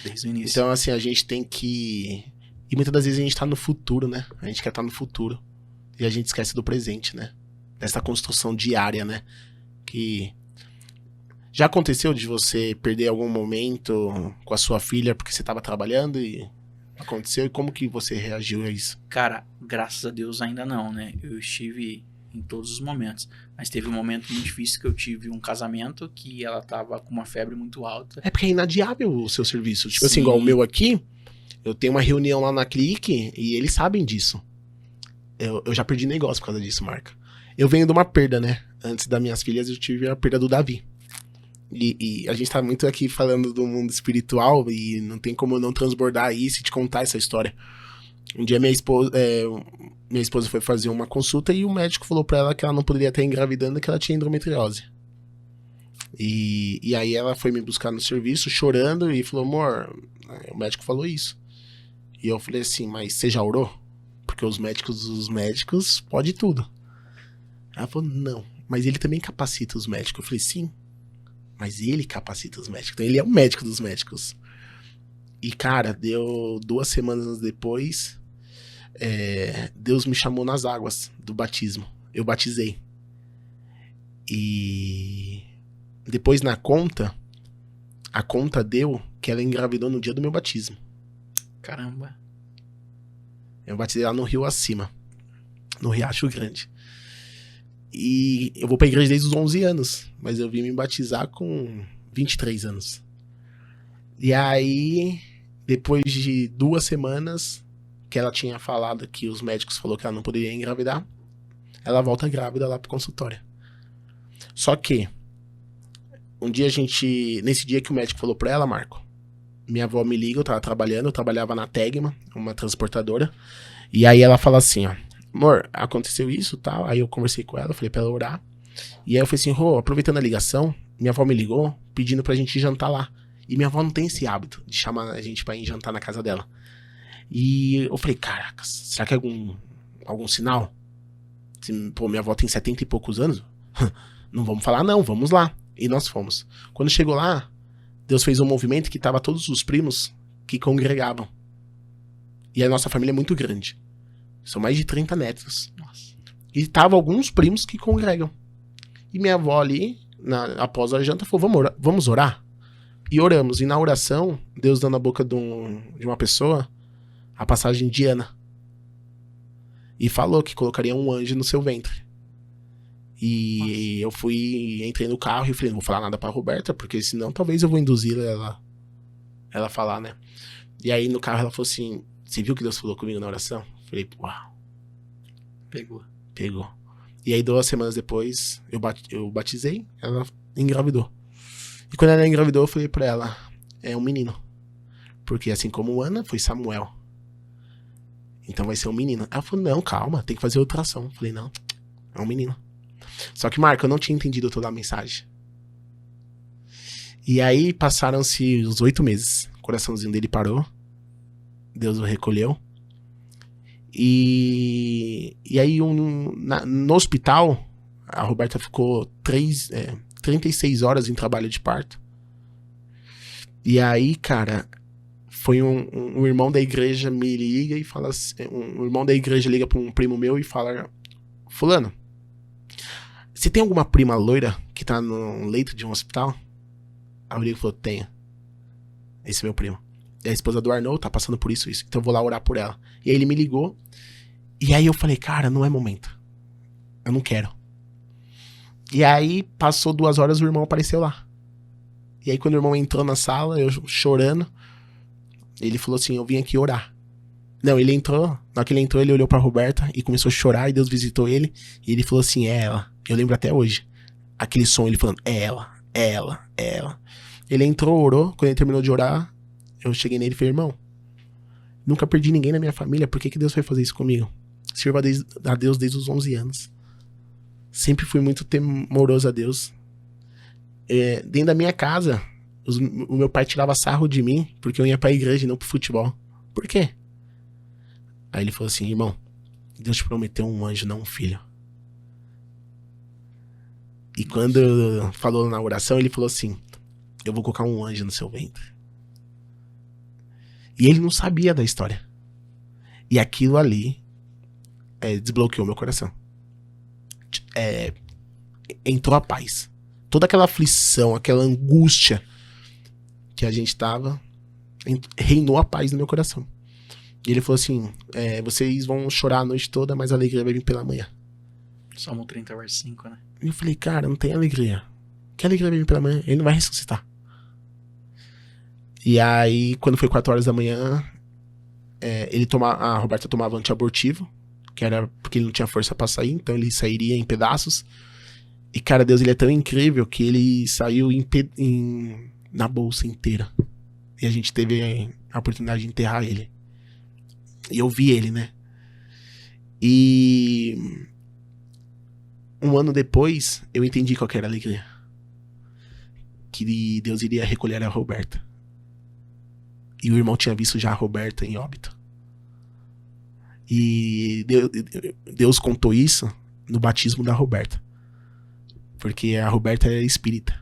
desde o início. Então, assim, a gente tem que... E muitas das vezes a gente tá no futuro, né? A gente quer estar no futuro. E a gente esquece do presente, né? Dessa construção diária, né? Que... Já aconteceu de você perder algum momento com a sua filha porque você tava trabalhando e aconteceu? E como que você reagiu a isso? Cara, graças a Deus ainda não, né? Eu estive em todos os momentos. Mas teve um momento muito difícil que eu tive um casamento que ela tava com uma febre muito alta. É porque é inadiável o seu serviço. Tipo Sim. assim, igual o meu aqui, eu tenho uma reunião lá na Clique e eles sabem disso. Eu já perdi negócio por causa disso, Marca. Eu venho de uma perda, né? Antes das minhas filhas, eu tive a perda do Davi. E a gente tá muito aqui falando do mundo espiritual e não tem como eu não transbordar isso e te contar essa história. Um dia minha esposa foi fazer uma consulta e o médico falou pra ela que ela não poderia estar engravidando, que ela tinha endometriose. E aí ela foi me buscar no serviço chorando e falou, amor, o médico falou isso. E eu falei assim, mas você já orou? Porque os médicos pode tudo. Ela falou, não, mas ele também capacita os médicos. Eu falei, sim, mas ele capacita os médicos. Então ele é o médico dos médicos. E cara, deu 2 semanas depois, Deus me chamou nas águas do batismo. Eu batizei. E depois a conta deu que ela engravidou no dia do meu batismo. Caramba. Eu batizei lá no Rio Acima, no Riacho Grande. E eu vou pra igreja desde os 11 anos, mas eu vim me batizar com 23 anos. E aí, depois de 2 semanas que ela tinha falado que os médicos falaram que ela não poderia engravidar, ela volta grávida lá pro consultório. Só que, nesse dia que o médico falou pra ela, Marco, minha avó me liga, eu tava trabalhando, eu trabalhava na Tegma, uma transportadora, e aí ela fala assim, ó, amor, aconteceu isso e tal, aí eu conversei com ela, falei pra ela orar, e aí eu falei assim, aproveitando a ligação, minha avó me ligou, pedindo pra gente ir jantar lá, e minha avó não tem esse hábito de chamar a gente pra ir jantar na casa dela, e eu falei, caraca, será que é algum sinal? Pô, minha avó tem 70 e poucos anos, não vamos falar não, vamos lá, e nós fomos. Quando chegou lá, Deus fez um movimento que tava todos os primos que congregavam. E a nossa família é muito grande. São mais de 30 netos. Nossa. E tava alguns primos que congregam. E minha avó ali, após a janta, falou, vamos orar? E oramos. E na oração, Deus deu na boca de uma pessoa a passagem de Ana. E falou que colocaria um anjo no seu ventre. E eu entrei no carro e falei, não vou falar nada pra Roberta, porque senão talvez eu vou induzir ela a falar, né? E aí no carro ela falou assim, você viu que Deus falou comigo na oração? Eu falei, uau. Pegou. E aí 2 semanas depois, eu batizei, ela engravidou. E quando ela engravidou, eu falei pra ela, é um menino. Porque assim como Ana, foi Samuel. Então vai ser um menino. Ela falou, não, calma, tem que fazer ultrassom. Eu falei, não, é um menino. Só que, Marco, eu não tinha entendido toda a mensagem. E aí passaram-se os 8 meses. O coraçãozinho dele parou. Deus o recolheu. E aí no hospital, a Roberta ficou 36 horas em trabalho de parto. E aí, cara, foi um irmão da igreja me liga e fala assim, um irmão da igreja liga pra um primo meu e fala, fulano, você tem alguma prima loira que tá no leito de um hospital? Aí o Rodrigo falou, tenho. Esse é meu primo. E a esposa do Arnold tá passando por isso. Então eu vou lá orar por ela. E aí ele me ligou. E aí eu falei, cara, não é momento. Eu não quero. E aí passou 2 horas, o irmão apareceu lá. E aí quando o irmão entrou na sala, eu chorando, ele falou assim, eu vim aqui orar. Não, ele entrou. Na hora que ele entrou, ele olhou pra Roberta e começou a chorar. E Deus visitou ele. E ele falou assim, é ela. Eu lembro até hoje. Aquele som, ele falando, é ela, é ela, é ela. Ele entrou, orou. Quando ele terminou de orar, eu cheguei nele e falei, irmão, nunca perdi ninguém na minha família, por que Deus foi fazer isso comigo? Sirvo a Deus desde os 11 anos. Sempre fui muito temoroso a Deus. Dentro da minha casa, o meu pai tirava sarro de mim, porque eu ia pra igreja e não pro futebol. Por quê? Aí ele falou assim, irmão, Deus te prometeu um anjo, não um filho. E quando falou na oração, ele falou assim, eu vou colocar um anjo no seu ventre. E ele não sabia da história. E aquilo ali desbloqueou meu coração. Entrou a paz. Toda aquela aflição, aquela angústia que a gente tava, reinou a paz no meu coração. E ele falou assim, vocês vão chorar a noite toda, mas a alegria vai vir pela manhã. Salmo 30, verso 5, né? E eu falei, cara, não tem alegria. Que alegria vai vir pela manhã? Ele não vai ressuscitar. E aí, quando foi 4 horas da manhã, a Roberta tomava antiabortivo, que era porque ele não tinha força pra sair, então ele sairia em pedaços. E, cara, Deus, ele é tão incrível que ele saiu na bolsa inteira. E a gente teve a oportunidade de enterrar ele. E eu vi ele, né? E 1 ano depois, eu entendi qual que era a alegria. Que Deus iria recolher a Roberta. E o irmão tinha visto já a Roberta em óbito. E Deus contou isso no batismo da Roberta. Porque a Roberta era espírita.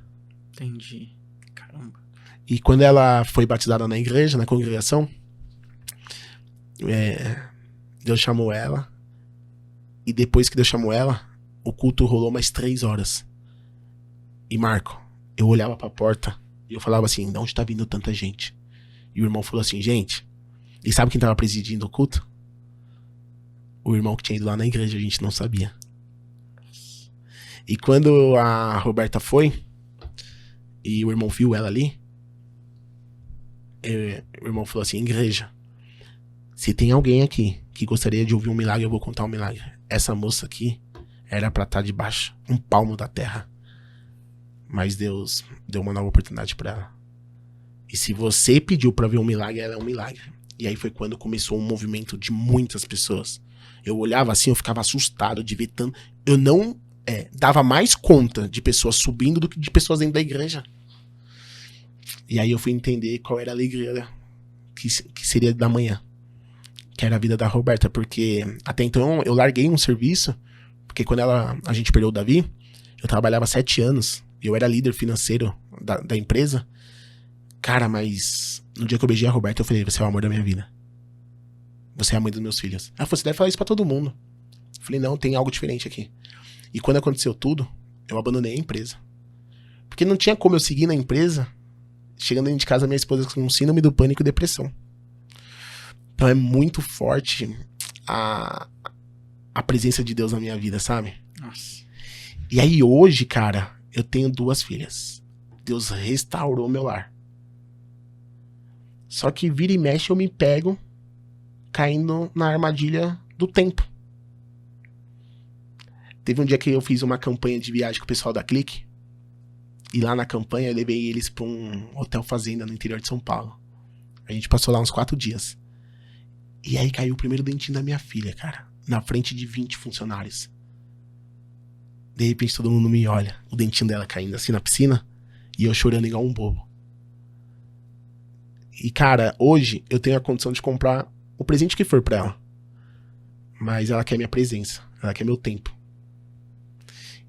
Entendi. Caramba. E quando ela foi batizada na igreja, na congregação, Deus chamou ela. E depois que Deus chamou ela, o culto rolou mais 3 horas. E Marco, eu olhava pra porta e eu falava assim, de onde tá vindo tanta gente? E o irmão falou assim, gente, e sabe quem tava presidindo o culto? O irmão que tinha ido lá na igreja, a gente não sabia. E quando a Roberta foi, e o irmão viu ela ali, o irmão falou assim, igreja, se tem alguém aqui que gostaria de ouvir um milagre, eu vou contar um milagre. Essa moça aqui era pra estar debaixo, 1 palmo da terra. Mas Deus deu uma nova oportunidade pra ela. E se você pediu pra ver um milagre, ela é um milagre. E aí foi quando começou um movimento de muitas pessoas. Eu olhava assim, eu ficava assustado de ver tanto. Eu não dava mais conta de pessoas subindo do que de pessoas dentro da igreja. E aí eu fui entender qual era a alegria que seria da manhã. Que era a vida da Roberta. Porque até então eu larguei um serviço. Porque quando a gente perdeu o Davi, eu trabalhava 7 anos. E eu era líder financeiro da empresa. Cara, mas no dia que eu beijei a Roberta, eu falei, você é o amor da minha vida. Você é a mãe dos meus filhos. Ela falou, você deve falar isso pra todo mundo. Eu falei, não, tem algo diferente aqui. E quando aconteceu tudo, eu abandonei a empresa. Porque não tinha como eu seguir na empresa, chegando dentro de casa, minha esposa com síndrome do pânico e depressão. Então é muito forte a presença de Deus na minha vida, sabe? Nossa. E aí hoje, cara, eu tenho 2 filhas. Deus restaurou meu lar. Só que vira e mexe eu me pego caindo na armadilha do tempo. Teve um dia que eu fiz uma campanha de viagem com o pessoal da Clique. E lá na campanha eu levei eles pra um hotel fazenda no interior de São Paulo. A gente passou lá uns 4 dias. E aí caiu o primeiro dentinho da minha filha, cara. Na frente de 20 funcionários. De repente todo mundo me olha. O dentinho dela caindo assim na piscina. E eu chorando igual um bobo. E cara, hoje eu tenho a condição de comprar o presente que for pra ela. Mas ela quer minha presença. Ela quer meu tempo.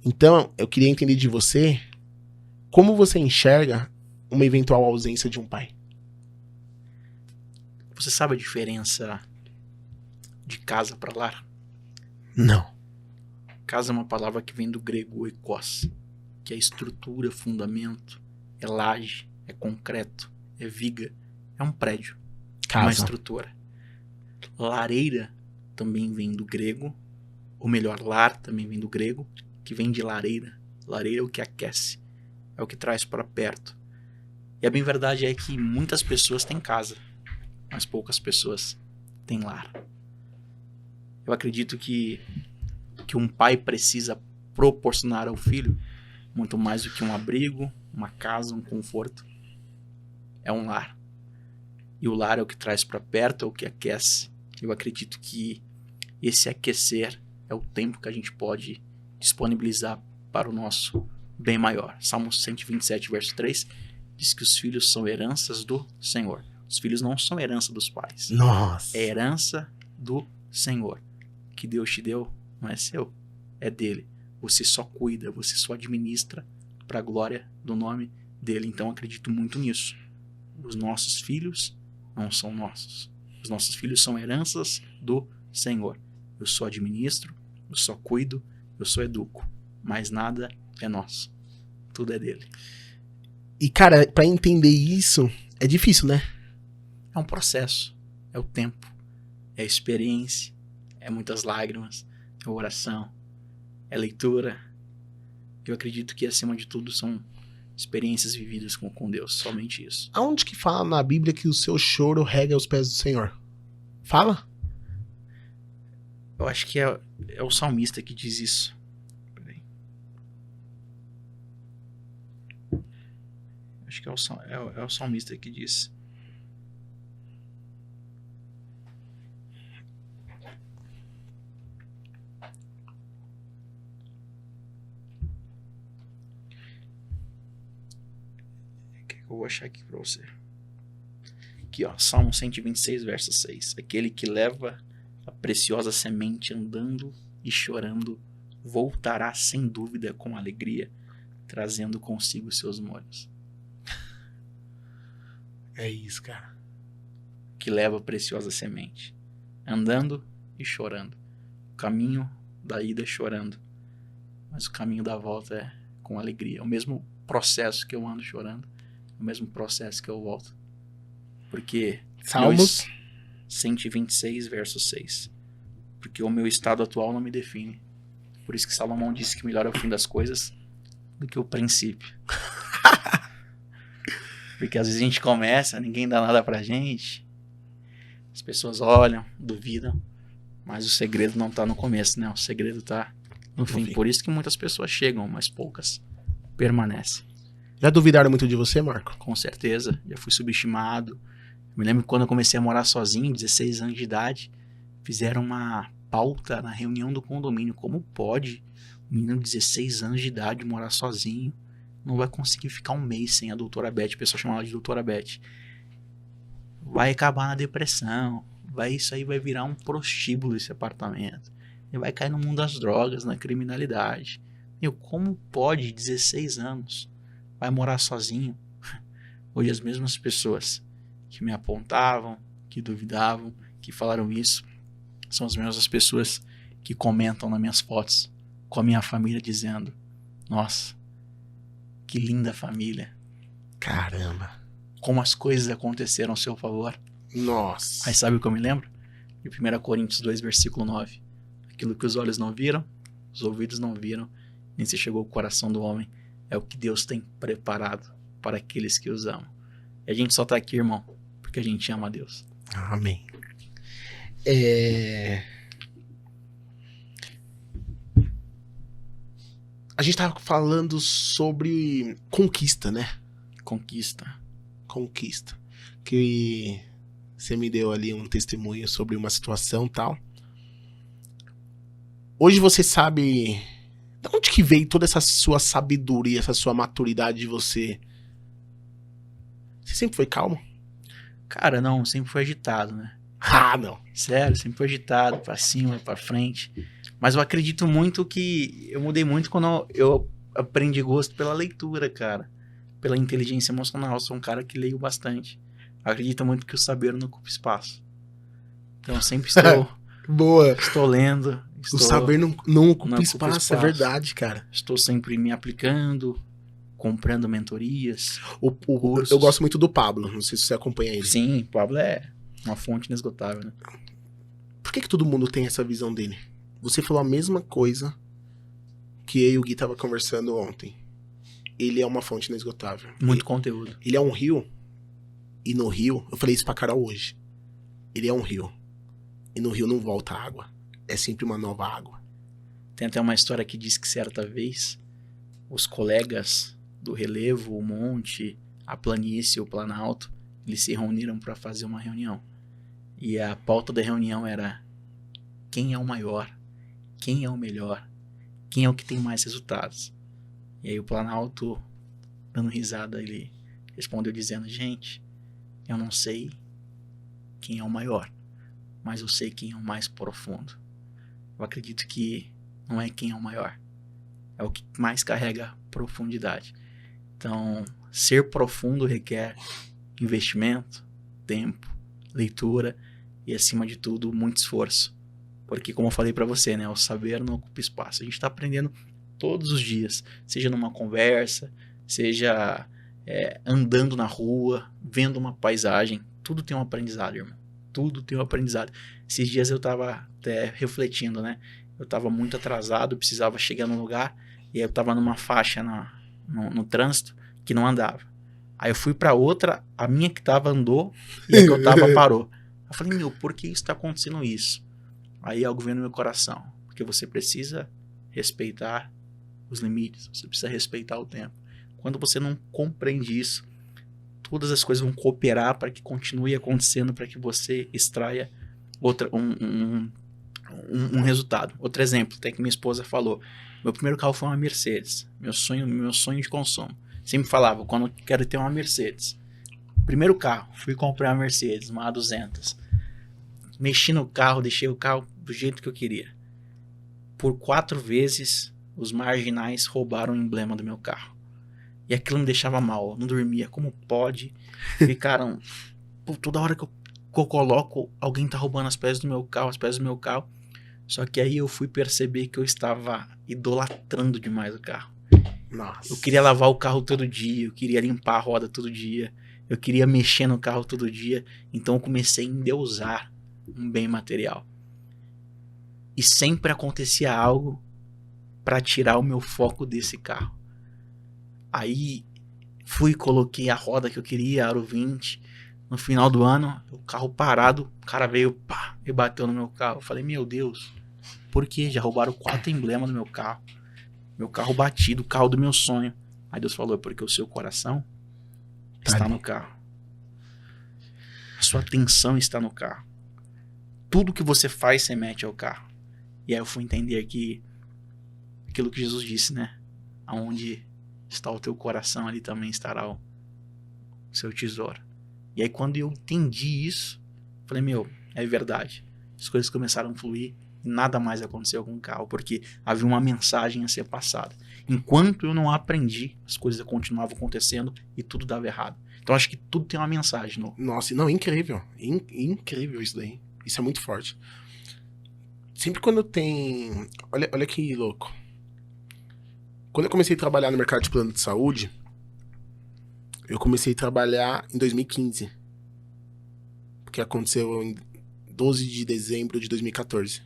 Então, eu queria entender de você como você enxerga uma eventual ausência de um pai. Você sabe a diferença de casa para lar? Não. Casa é uma palavra que vem do grego oikos, que é estrutura, fundamento, é laje, é concreto, é viga, é um prédio, uma Casa. estrutura. Lareira também vem do grego, ou melhor, lar também vem do grego, que vem de lareira. Lareira é o que aquece, é o que traz para perto. E a bem verdade é que muitas pessoas têm casa, mas poucas pessoas têm lar. Eu acredito que um pai precisa proporcionar ao filho muito mais do que um abrigo, uma casa, um conforto. É um lar. E o lar é o que traz para perto, é o que aquece. Eu acredito que esse aquecer é o tempo que a gente pode disponibilizar para o nosso bem maior. Salmo 127, verso 3, diz que os filhos são heranças do Senhor. Os filhos não são herança dos pais. Nossa. É herança do Senhor. O que Deus te deu não é seu, é dele. Você só cuida, você só administra para a glória do nome dele. Então acredito muito nisso. Os nossos filhos não são nossos. Os nossos filhos são heranças do Senhor. Eu só administro, eu só cuido, eu só educo. Mas nada é nosso. Tudo é dele. E cara, pra entender isso, é difícil, né? É um processo. É o tempo. É a experiência. É muitas lágrimas. É oração. É leitura. Eu acredito que acima de tudo são experiências vividas com Deus. Somente isso. Aonde que fala na Bíblia que o seu choro rega aos pés do Senhor? Fala? Eu acho que é o salmista que diz isso. Peraí. Acho que é o salmista que diz. Eu vou achar aqui pra você. Aqui, ó. Salmo 126, verso 6. Aquele que leva a preciosa semente andando e chorando voltará sem dúvida com alegria, trazendo consigo seus molhos. É isso, cara. Que leva a preciosa semente andando e chorando. O caminho da ida é chorando, mas o caminho da volta é com alegria. É o mesmo processo que eu ando chorando, é o mesmo processo que eu volto. Porque Salmos 126, verso 6. Porque o meu estado atual não me define. Por isso que Salomão disse que melhor é o fim das coisas do que o princípio. Porque às vezes a gente começa, ninguém dá nada pra gente. As pessoas olham, duvidam. Mas o segredo não tá no começo, né? O segredo tá no fim. Por isso que muitas pessoas chegam, mas poucas permanecem. Já duvidaram muito de você, Marco? Com certeza. Já fui subestimado. Me lembro que quando eu comecei a morar sozinho, 16 anos de idade, fizeram uma pauta na reunião do condomínio. Como pode um menino de 16 anos de idade morar sozinho? Não vai conseguir ficar um mês sem a doutora Beth. O pessoal chama ela de doutora Beth. Vai acabar na depressão. Isso aí vai virar um prostíbulo esse apartamento. Ele vai cair no mundo das drogas, na criminalidade. Meu, como pode 16 anos vai morar sozinho? Hoje as mesmas pessoas que me apontavam, que duvidavam, que falaram isso, são as mesmas pessoas que comentam nas minhas fotos com a minha família dizendo: nossa, que linda família. Caramba. Como as coisas aconteceram ao seu favor. Nossa. Aí sabe o que eu me lembro? De 1 Coríntios 2, versículo 9. Aquilo que os olhos não viram, os ouvidos não viram, nem se chegou ao coração do homem, é o que Deus tem preparado para aqueles que os amam. E a gente só tá aqui, irmão, porque a gente ama a Deus. Amém. A gente tava falando sobre conquista, né? Conquista. Conquista. Que você me deu ali um testemunho sobre uma situação e tal. Hoje você sabe... De onde que veio toda essa sua sabedoria, essa sua maturidade de você? Você sempre foi calmo? Cara, não, sempre foi agitado, né? Ah, não. Sério, sempre foi agitado, pra cima, pra frente. Mas eu acredito muito que eu mudei muito quando eu aprendi gosto pela leitura, cara. Pela inteligência emocional. Eu sou um cara que leio bastante. Eu acredito muito que o saber não ocupa espaço. Então eu sempre Boa. estou lendo. O saber não ocupa ocupa espaço, espaço. é verdade, cara. Estou sempre me aplicando, comprando mentorias. Eu gosto muito do Pablo, não sei se você acompanha ele. Sim, o Pablo é uma fonte inesgotável, né? Por que todo mundo tem essa visão dele? Você falou a mesma coisa que eu e o Gui tava conversando ontem. Ele é uma fonte inesgotável. Muito conteúdo. Ele é um rio. E no rio, eu falei isso pra Carol hoje. Ele é um rio. E no rio não volta água. É sempre uma nova água. Tem até uma história que diz que certa vez os colegas do relevo, o monte, a planície, o planalto, eles se reuniram para fazer uma reunião. E a pauta da reunião era: quem é o maior? Quem é o melhor? Quem é o que tem mais resultados? E aí o planalto, dando risada, ele respondeu dizendo: gente, eu não sei quem é o maior, mas eu sei quem é o mais profundo. Eu acredito que não é quem é o maior, é o que mais carrega profundidade. Então, ser profundo requer investimento, tempo, leitura e, acima de tudo, muito esforço. Porque, como eu falei pra você, né, o saber não ocupa espaço. A gente tá aprendendo todos os dias, seja numa conversa, seja andando na rua, vendo uma paisagem. Tudo tem um aprendizado, irmão. Tudo tem um aprendizado. Esses dias eu tava até refletindo, né? Eu tava muito atrasado, precisava chegar no lugar, e aí eu tava numa faixa no trânsito que não andava. Aí eu fui pra outra, a minha que tava andou, e a que eu tava parou. Eu falei, meu, por que está acontecendo isso? Aí algo veio no meu coração, porque você precisa respeitar os limites, você precisa respeitar o tempo. Quando você não compreende isso, todas as coisas vão cooperar para que continue acontecendo, para que você extraia um resultado. Outro exemplo, até que minha esposa falou, meu primeiro carro foi uma Mercedes, meu sonho de consumo. Sempre falava, quando eu quero ter uma Mercedes. Primeiro carro, fui comprar uma Mercedes, uma A200. Mexi no carro, deixei o carro do jeito que eu queria. Por 4 vezes, os marginais roubaram o emblema do meu carro. E aquilo me deixava mal, eu não dormia. Como pode? Ficaram... toda hora que eu coloco, alguém tá roubando as peças do meu carro, Só que aí eu fui perceber que eu estava idolatrando demais o carro. Nossa. Eu queria lavar o carro todo dia, eu queria limpar a roda todo dia, eu queria mexer no carro todo dia. Então eu comecei a endeusar um bem material. E sempre acontecia algo para tirar o meu foco desse carro. Aí fui, coloquei a roda que eu queria, aro 20. No final do ano, o carro parado, o cara veio e bateu no meu carro. Eu falei, meu Deus, por que? Já roubaram 4 emblemas do meu carro. Meu carro batido, o carro do meu sonho. Aí Deus falou, é porque o seu coração está no carro. A sua atenção está no carro. Tudo que você faz, você mete ao carro. E aí eu fui entender que aquilo que Jesus disse, né? Aonde está o teu coração, ali também estará o seu tesouro. E aí quando eu entendi isso, falei, meu, é verdade. As coisas começaram a fluir e nada mais aconteceu com o carro, porque havia uma mensagem a ser passada. Enquanto eu não aprendi, as coisas continuavam acontecendo e tudo dava errado. Então acho que tudo tem uma mensagem. Nossa, não, incrível. Incrível isso daí. Isso é muito forte. Sempre quando tem... Olha que louco. Quando eu comecei a trabalhar no mercado de plano de saúde, eu comecei a trabalhar em 2015. Porque aconteceu em 12 de dezembro de 2014.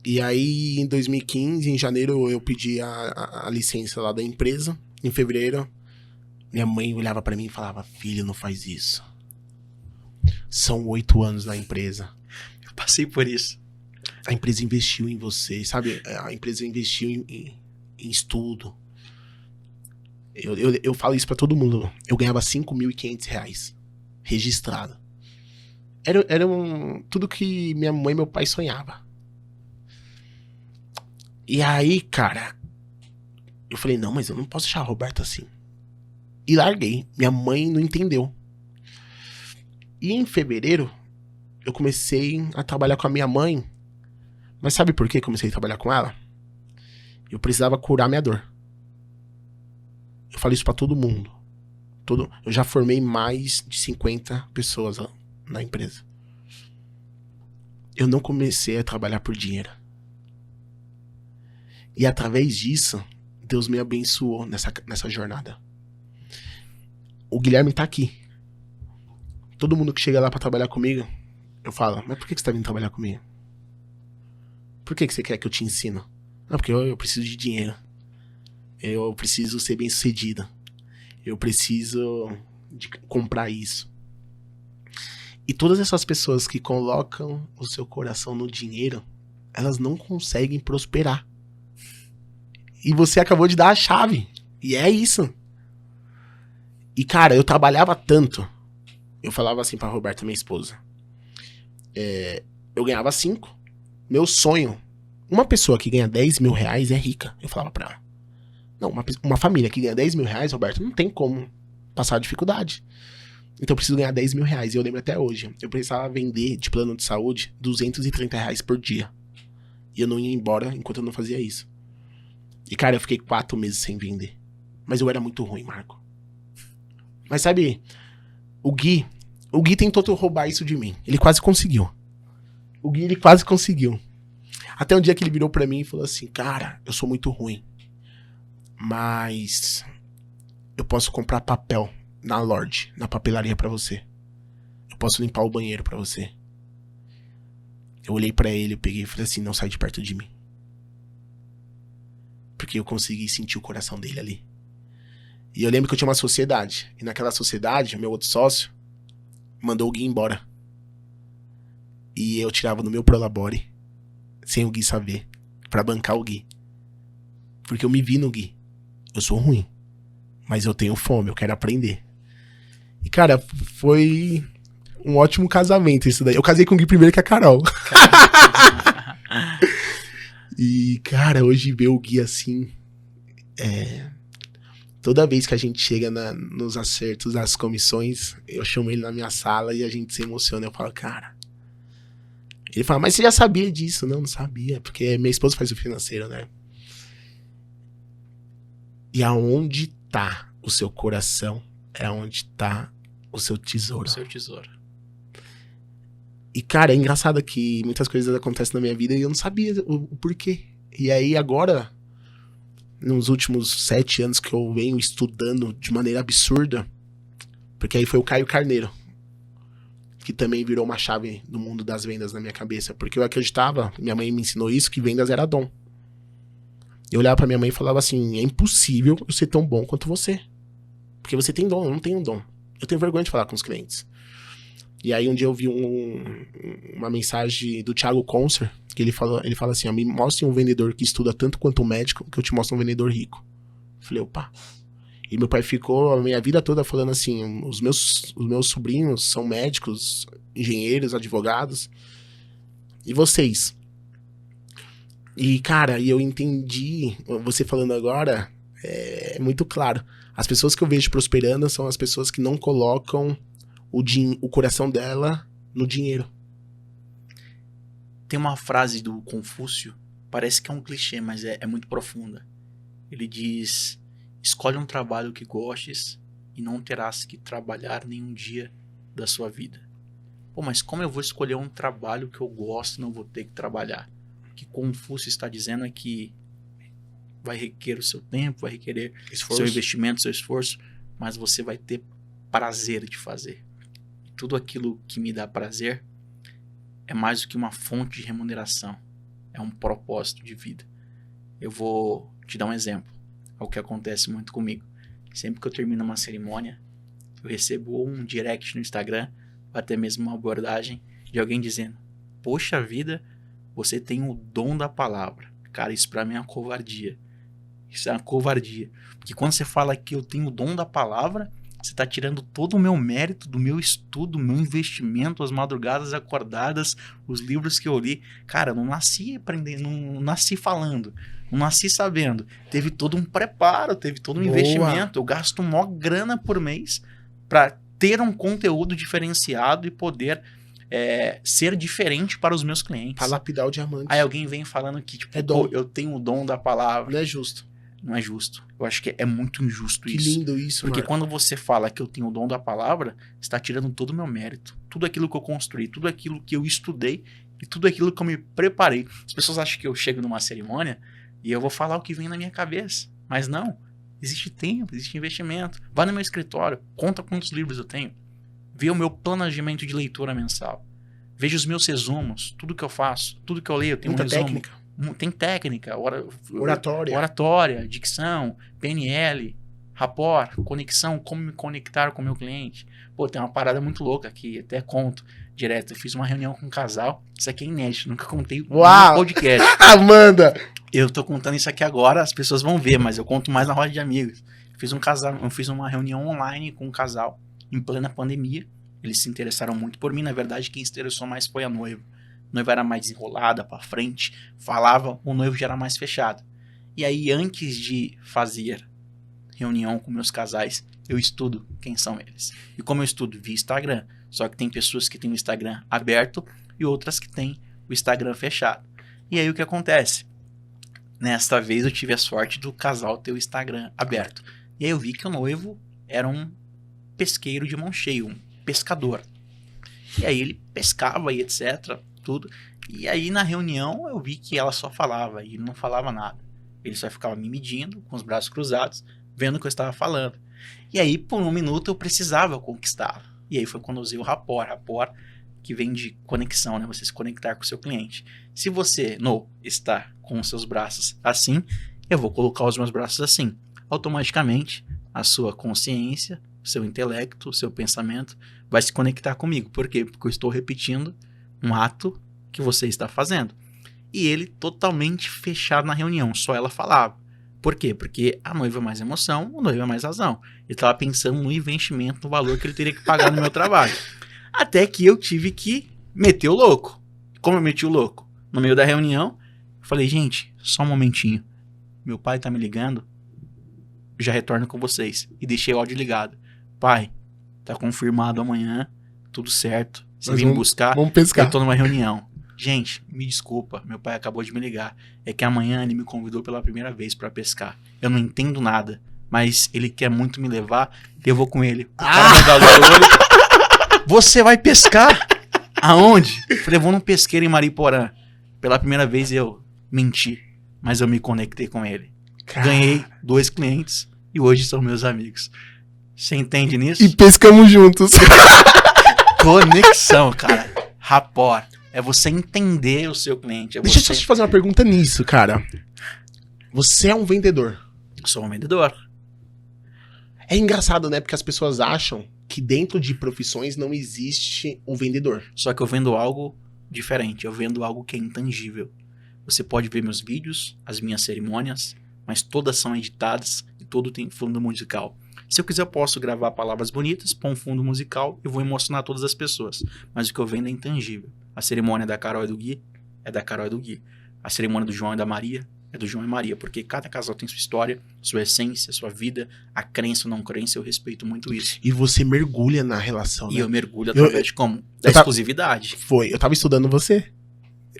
E aí, em 2015, em janeiro, eu pedi a licença lá da empresa. Em fevereiro, minha mãe olhava pra mim e falava, filho, não faz isso. São 8 anos na empresa. Eu passei por isso. A empresa investiu em você, sabe? A empresa investiu em estudo. Eu falo isso pra todo mundo. Eu ganhava R$5.500 registrado. Era tudo que minha mãe e meu pai sonhavam. E aí, cara, eu falei, não, mas eu não posso deixar a Roberta assim. E larguei. Minha mãe não entendeu. E em fevereiro, eu comecei a trabalhar com a minha mãe. Mas sabe por que comecei a trabalhar com ela? Eu precisava curar minha dor. Eu falo isso pra todo mundo. Eu já formei mais de 50 pessoas na empresa. Eu não comecei a trabalhar por dinheiro. E através disso, Deus me abençoou nessa jornada. O Guilherme tá aqui. Todo mundo que chega lá pra trabalhar comigo, eu falo, mas por que você tá vindo trabalhar comigo? Por que você quer que eu te ensino? Não, porque eu preciso de dinheiro. Eu preciso ser bem sucedido. Eu preciso de comprar isso. E todas essas pessoas que colocam o seu coração no dinheiro, elas não conseguem prosperar. E você acabou de dar a chave. E é isso. E, cara, eu trabalhava tanto. Eu falava assim pra Roberta, minha esposa. Eu ganhava 5. Meu sonho. Uma pessoa que ganha R$10.000 é rica. Eu falava pra ela. Não, uma família que ganha R$10.000, Roberto, não tem como passar dificuldade. Então eu preciso ganhar R$10.000. E eu lembro até hoje. Eu precisava vender de plano de saúde R$230 por dia. E eu não ia embora enquanto eu não fazia isso. E, cara, eu fiquei 4 meses sem vender. Mas eu era muito ruim, Marco. Mas sabe, o Gui tentou roubar isso de mim. Ele quase conseguiu. Ele quase conseguiu. Até um dia que ele virou pra mim e falou assim, cara, eu sou muito ruim. Mas eu posso comprar papel na Lorde, na papelaria pra você. Eu posso limpar o banheiro pra você. Eu olhei pra ele, eu peguei e falei assim, não sai de perto de mim. Porque eu consegui sentir o coração dele ali. E eu lembro que eu tinha uma sociedade. E naquela sociedade, meu outro sócio mandou o Gui embora. E eu tirava no meu Prolabore, sem o Gui saber, pra bancar o Gui. Porque eu me vi no Gui. Eu sou ruim, mas eu tenho fome, eu quero aprender. E, cara, foi um ótimo casamento isso daí. Eu casei com o Gui primeiro que a Carol. E, cara, hoje ver o Gui assim, toda vez que a gente chega nos acertos das comissões, eu chamo ele na minha sala e a gente se emociona. Eu falo, cara... Ele fala, mas você já sabia disso? Não sabia, porque minha esposa faz o financeiro, né? E aonde tá o seu coração é onde tá o seu tesouro. O seu tesouro. E, cara, é engraçado que muitas coisas acontecem na minha vida e eu não sabia o porquê. E aí, agora, nos últimos 7 anos que eu venho estudando de maneira absurda, porque aí foi o Caio Carneiro, que também virou uma chave no mundo das vendas na minha cabeça. Porque eu acreditava, minha mãe me ensinou isso, que vendas era dom. Eu olhava pra minha mãe e falava assim, é impossível eu ser tão bom quanto você. Porque você tem dom, eu não tenho dom. Eu tenho vergonha de falar com os clientes. E aí um dia eu vi uma mensagem do Thiago Concer, que ele fala assim, me mostre um vendedor que estuda tanto quanto um médico, que eu te mostro um vendedor rico. Eu falei, opa. E meu pai ficou a minha vida toda falando assim, os meus sobrinhos são médicos, engenheiros, advogados. E vocês? E, cara, eu entendi, você falando agora, é muito claro. As pessoas que eu vejo prosperando são as pessoas que não colocam o coração dela no dinheiro. Tem uma frase do Confúcio, parece que é um clichê, mas é muito profunda. Ele diz... Escolhe um trabalho que gostes e não terás que trabalhar nenhum dia da sua vida. Pô, mas como eu vou escolher um trabalho que eu gosto e não vou ter que trabalhar? O que Confúcio está dizendo é que vai requerer o seu tempo, vai requerer seu investimento, seu esforço, mas você vai ter prazer de fazer. Tudo aquilo que me dá prazer é mais do que uma fonte de remuneração. É um propósito de vida. Eu vou te dar um exemplo. É o que acontece muito comigo. Sempre que eu termino uma cerimônia, eu recebo um direct no Instagram, ou até mesmo uma abordagem de alguém dizendo, poxa vida, você tem o dom da palavra. Cara, isso pra mim é uma covardia. Isso é uma covardia. Porque quando você fala que eu tenho o dom da palavra, você está tirando todo o meu mérito, do meu estudo, meu investimento, as madrugadas acordadas, os livros que eu li. Cara, eu não nasci aprendendo, não nasci falando, não nasci sabendo. Teve todo um preparo, teve todo um Boa. investimento. Eu gasto mó grana por mês para ter um conteúdo diferenciado e poder ser diferente para os meus clientes. Pra lapidar o diamante. Aí alguém vem falando que, tipo, É dom. eu tenho o dom da palavra. Não é justo. Não é justo. Eu acho que é muito injusto Que isso. lindo isso, Porque mano. quando você fala que eu tenho o dom da palavra, você está tirando todo o meu mérito. Tudo aquilo que eu construí, tudo aquilo que eu estudei e tudo aquilo que eu me preparei. As pessoas acham que eu chego numa cerimônia e eu vou falar o que vem na minha cabeça. Mas não. Existe tempo, existe investimento. Vai no meu escritório, conta quantos livros eu tenho. Vê o meu planejamento de leitura mensal. Veja os meus resumos, tudo que eu faço, tudo que eu leio, tem Muita um resumo. técnica. Tem técnica, Oratória. oratória, dicção, PNL, rapport, conexão, como me conectar com o meu cliente. Pô, tem uma parada muito louca aqui, até conto direto. Eu fiz uma reunião com um casal, isso aqui é inédito, nunca contei no Uau! podcast. Amanda! Eu tô contando isso aqui agora, as pessoas vão ver, mas eu conto mais na roda de amigos. Eu fiz uma reunião online com um casal, em plena pandemia. Eles se interessaram muito por mim, na verdade quem se interessou mais foi a noiva. A noiva era mais desenrolada, pra frente, falava, o noivo já era mais fechado. E aí, antes de fazer reunião com meus casais, eu estudo quem são eles. E como eu estudo? Via Instagram. Só que tem pessoas que têm o Instagram aberto e outras que têm o Instagram fechado. E aí, o que acontece? Nesta vez, eu tive a sorte do casal ter o Instagram aberto. E aí, eu vi que o noivo era um pesqueiro de mão cheia, um pescador. E aí, ele pescava e etc., tudo. E aí, na reunião, eu vi que ela só falava e ele não falava nada. Ele só ficava me medindo, com os braços cruzados, vendo o que eu estava falando. E aí, por um minuto, eu precisava conquistá-la. E aí foi quando eu usei o rapport. Rapport, que vem de conexão, né? Você se conectar com o seu cliente. Se você está com os seus braços assim, eu vou colocar os meus braços assim. Automaticamente, a sua consciência, o seu intelecto, o seu pensamento vai se conectar comigo. Por quê? Porque eu estou repetindo um ato que você está fazendo. E ele totalmente fechado na reunião, só ela falava. Por quê? Porque a noiva é mais emoção, o noivo é mais razão. Ele estava pensando no investimento, no valor que ele teria que pagar no meu trabalho. Até que eu tive que meter o louco. Como eu meti o louco? No meio da reunião, eu falei, gente, só um momentinho. Meu pai tá me ligando, eu já retorno com vocês. E deixei o áudio ligado. Pai, tá confirmado amanhã, tudo certo. Você vem me buscar, Vamos pescar. eu tô numa reunião. Gente, me desculpa, meu pai acabou de me ligar. É que amanhã ele me convidou pela primeira vez pra pescar. Eu não entendo nada, mas ele quer muito me levar e eu vou com ele. O cara regalou o olho. Você vai pescar? Aonde? Falei, vou num pesqueiro em Mariporã. Pela primeira vez eu menti, mas eu me conectei com ele. Ganhei 2 clientes e hoje são meus amigos. Você entende nisso? E pescamos juntos. Conexão, cara. Rapport. É você entender o seu cliente. Deixa eu só te fazer uma pergunta nisso, cara. Você é um vendedor. Sou um vendedor. É engraçado, né? Porque as pessoas acham que dentro de profissões não existe o vendedor. Só que eu vendo algo diferente. Eu vendo algo que é intangível. Você pode ver meus vídeos, as minhas cerimônias, mas todas são editadas e todo tem fundo musical. Se eu quiser, eu posso gravar palavras bonitas, pôr um fundo musical e vou emocionar todas as pessoas. Mas o que eu vendo é intangível. A cerimônia da Carol e do Gui é da Carol e do Gui. A cerimônia do João e da Maria é do João e Maria. Porque cada casal tem sua história, sua essência, sua vida, a crença ou não crença. Eu respeito muito isso. E você mergulha na relação, E né? eu mergulho através de como? Da eu exclusividade. Eu tava estudando você.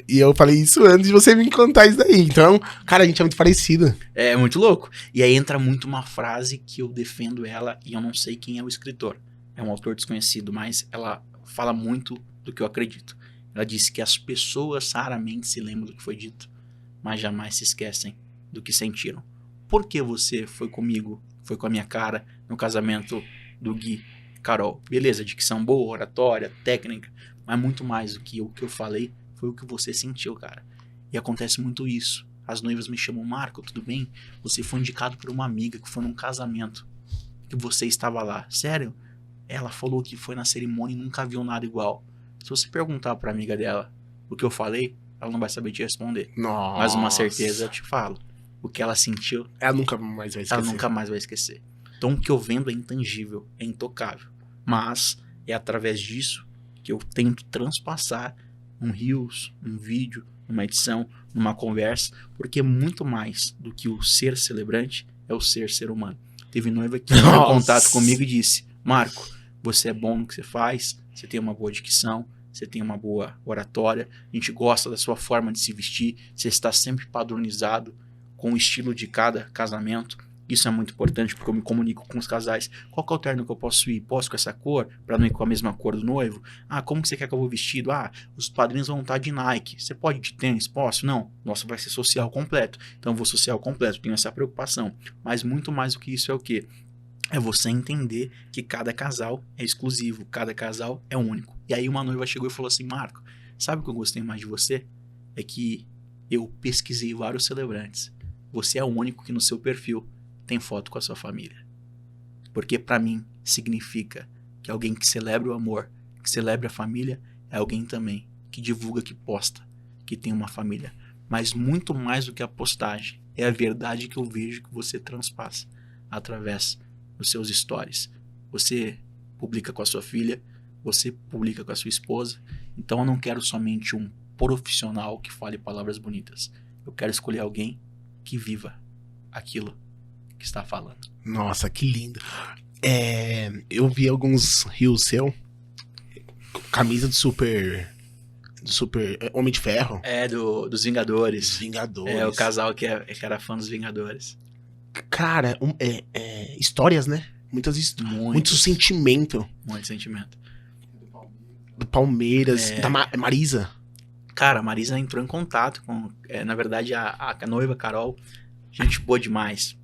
E eu falei isso antes de você me contar isso daí. Então, cara, a gente é muito parecido. É muito louco. E aí entra muito uma frase que eu defendo ela e eu não sei quem é o escritor. É um autor desconhecido, mas ela fala muito do que eu acredito. Ela disse que as pessoas raramente se lembram do que foi dito, mas jamais se esquecem do que sentiram. Por que você foi comigo, foi com a minha cara no casamento do Gui, Carol? Beleza, dicção boa, oratória, técnica, mas muito mais do que o que eu falei foi o que você sentiu, cara. E acontece muito isso. As noivas me chamam, Marco, tudo bem? Você foi indicado por uma amiga que foi num casamento, que você estava lá. Sério? Ela falou que foi na cerimônia e nunca viu nada igual. Se você perguntar pra amiga dela o que eu falei, ela não vai saber te responder. Nossa. Mas uma certeza eu te falo. o que ela sentiu, Ela nunca mais vai esquecer. ela nunca mais vai esquecer. Então o que eu vendo é intangível, é intocável. Mas é através disso que eu tento transpassar um reels, um vídeo, uma edição, numa conversa, porque muito mais do que o ser celebrante é o ser humano. Teve noiva que entrou em contato comigo e disse: Marco, você é bom no que você faz, você tem uma boa dicção, você tem uma boa oratória, a gente gosta da sua forma de se vestir, você está sempre padronizado com o estilo de cada casamento. Isso é muito importante porque eu me comunico com os casais. Qual que é o terno que eu posso ir? Posso com essa cor? Para não ir com a mesma cor do noivo? Ah, como que você quer que eu vou vestido? Ah, os padrinhos vão estar de Nike. Você pode ir de tênis? Posso? Não. Nossa, vai ser social completo. Então eu vou social completo, tenho essa preocupação. Mas muito mais do que isso é o quê? É você entender que cada casal é exclusivo, cada casal é único. E aí uma noiva chegou e falou assim: Marco, sabe o que eu gostei mais de você? É que eu pesquisei vários celebrantes. Você é o único que no seu perfil tem foto com a sua família. Porque pra mim significa que alguém que celebra o amor, que celebra a família, é alguém também que divulga, que posta, que tem uma família. Mas muito mais do que a postagem, é a verdade que eu vejo que você transpassa através dos seus stories. Você publica com a sua filha, você publica com a sua esposa. Então eu não quero somente um profissional que fale palavras bonitas. Eu quero escolher alguém que viva aquilo que está falando. Nossa, que lindo. Eu vi alguns rios seu, camisa do super Homem de Ferro. Dos Vingadores. Dos Vingadores. É o casal que era fã dos Vingadores. Cara, histórias, né? Muito sentimento. Muito sentimento. Do Palmeiras, da Marisa. Cara, a Marisa entrou em contato com... na verdade, a noiva, Carol, gente boa demais.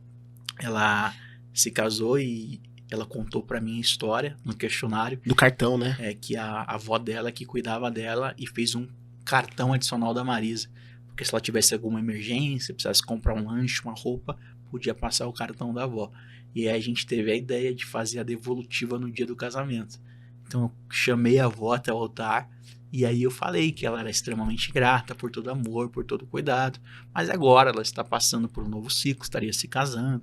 Ela se casou e ela contou pra mim a história no questionário. Do cartão, né? Que a avó dela que cuidava dela e fez um cartão adicional da Marisa. Porque se ela tivesse alguma emergência, precisasse comprar um lanche, uma roupa, podia passar o cartão da avó. E aí a gente teve a ideia de fazer a devolutiva no dia do casamento. Então eu chamei a avó até o altar e aí eu falei que ela era extremamente grata por todo amor, por todo cuidado. Mas agora ela está passando por um novo ciclo, estaria se casando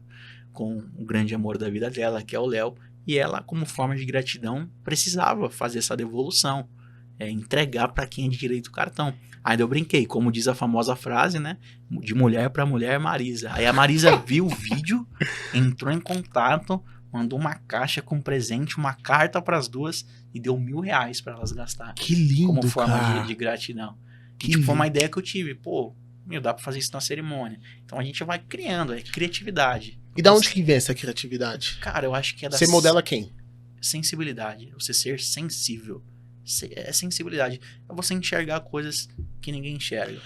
com o grande amor da vida dela, que é o Léo. E ela, como forma de gratidão, precisava fazer essa devolução. Entregar para quem é de direito o cartão. Ainda eu brinquei, como diz a famosa frase, né? De mulher para mulher, Marisa. Aí a Marisa viu o vídeo, entrou em contato, mandou uma caixa com presente, uma carta para as duas e deu R$1.000 para elas gastar. Que lindo, como forma cara. de gratidão. Que Tipo, foi uma ideia que eu tive. Pô, dá para fazer isso na cerimônia. Então a gente vai criando, é criatividade. E da onde que vem essa criatividade? Cara, eu acho que é da... Você modela quem? Sensibilidade. Você ser sensível. É sensibilidade. É você enxergar coisas que ninguém enxerga.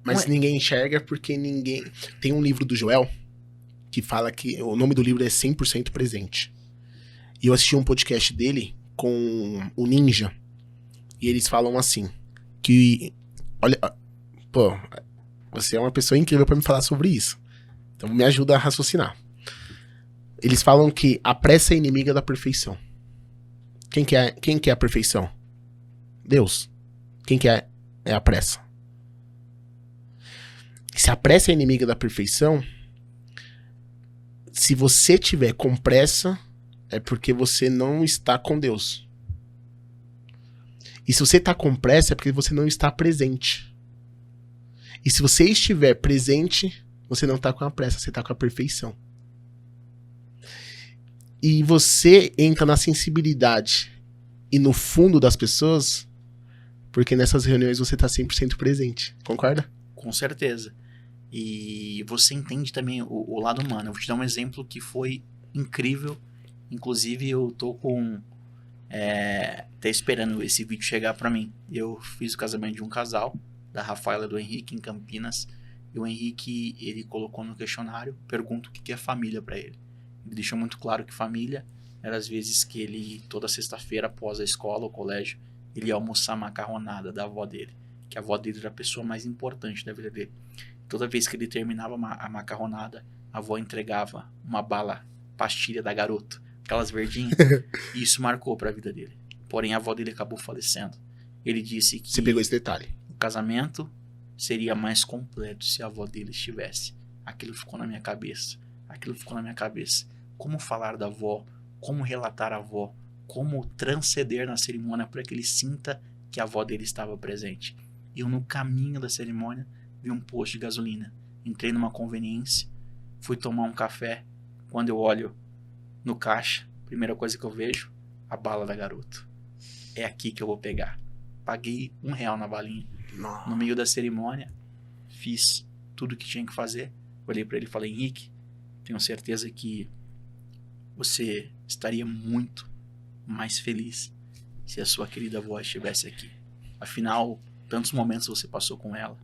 Mas ninguém enxerga porque ninguém... Tem um livro do Joel que fala que o nome do livro é 100% presente. E eu assisti um podcast dele com o Ninja. E eles falam assim, que... Olha, pô, você é uma pessoa incrível pra me falar sobre isso. Então me ajuda a raciocinar. Eles falam que a pressa é inimiga da perfeição. Quem que é a perfeição? Deus. Quem que é a pressa? Se a pressa é inimiga da perfeição, se você tiver com pressa, é porque você não está com Deus. E se você está com pressa, é porque você não está presente. E se você estiver presente, você não está com a pressa, você está com a perfeição. E você entra na sensibilidade e no fundo das pessoas, porque nessas reuniões você está 100% presente. Concorda? Com certeza. E você entende também o lado humano. Eu vou te dar um exemplo que foi incrível. Inclusive, eu tô até esperando esse vídeo chegar pra mim. Eu fiz o casamento de um casal, da Rafaela e do Henrique, em Campinas. E o Henrique, ele colocou no questionário, pergunta o que é família pra ele. Ele deixou muito claro que família era as vezes que ele, toda sexta-feira, após a escola ou colégio, ele ia almoçar a macarronada da avó dele. Que a avó dele era a pessoa mais importante da vida dele. Toda vez que ele terminava a macarronada, a avó entregava uma bala pastilha da Garoto, aquelas verdinhas, e isso marcou para a vida dele. Porém, a avó dele acabou falecendo. Ele disse que você pegou esse detalhe. o casamento seria mais completo se a avó dele estivesse. Aquilo ficou na minha cabeça. Como falar da avó, como relatar a avó, como transcender na cerimônia para que ele sinta que a avó dele estava presente. Eu, no caminho da cerimônia, vi um posto de gasolina. Entrei numa conveniência, fui tomar um café. Quando eu olho no caixa, primeira coisa que eu vejo, a bala da garota. É aqui que eu vou pegar. Paguei R$1 na balinha. No meio da cerimônia, fiz tudo o que tinha que fazer. Olhei para ele e falei: Henrique, tenho certeza que você estaria muito mais feliz se a sua querida avó estivesse aqui. Afinal, tantos momentos você passou com ela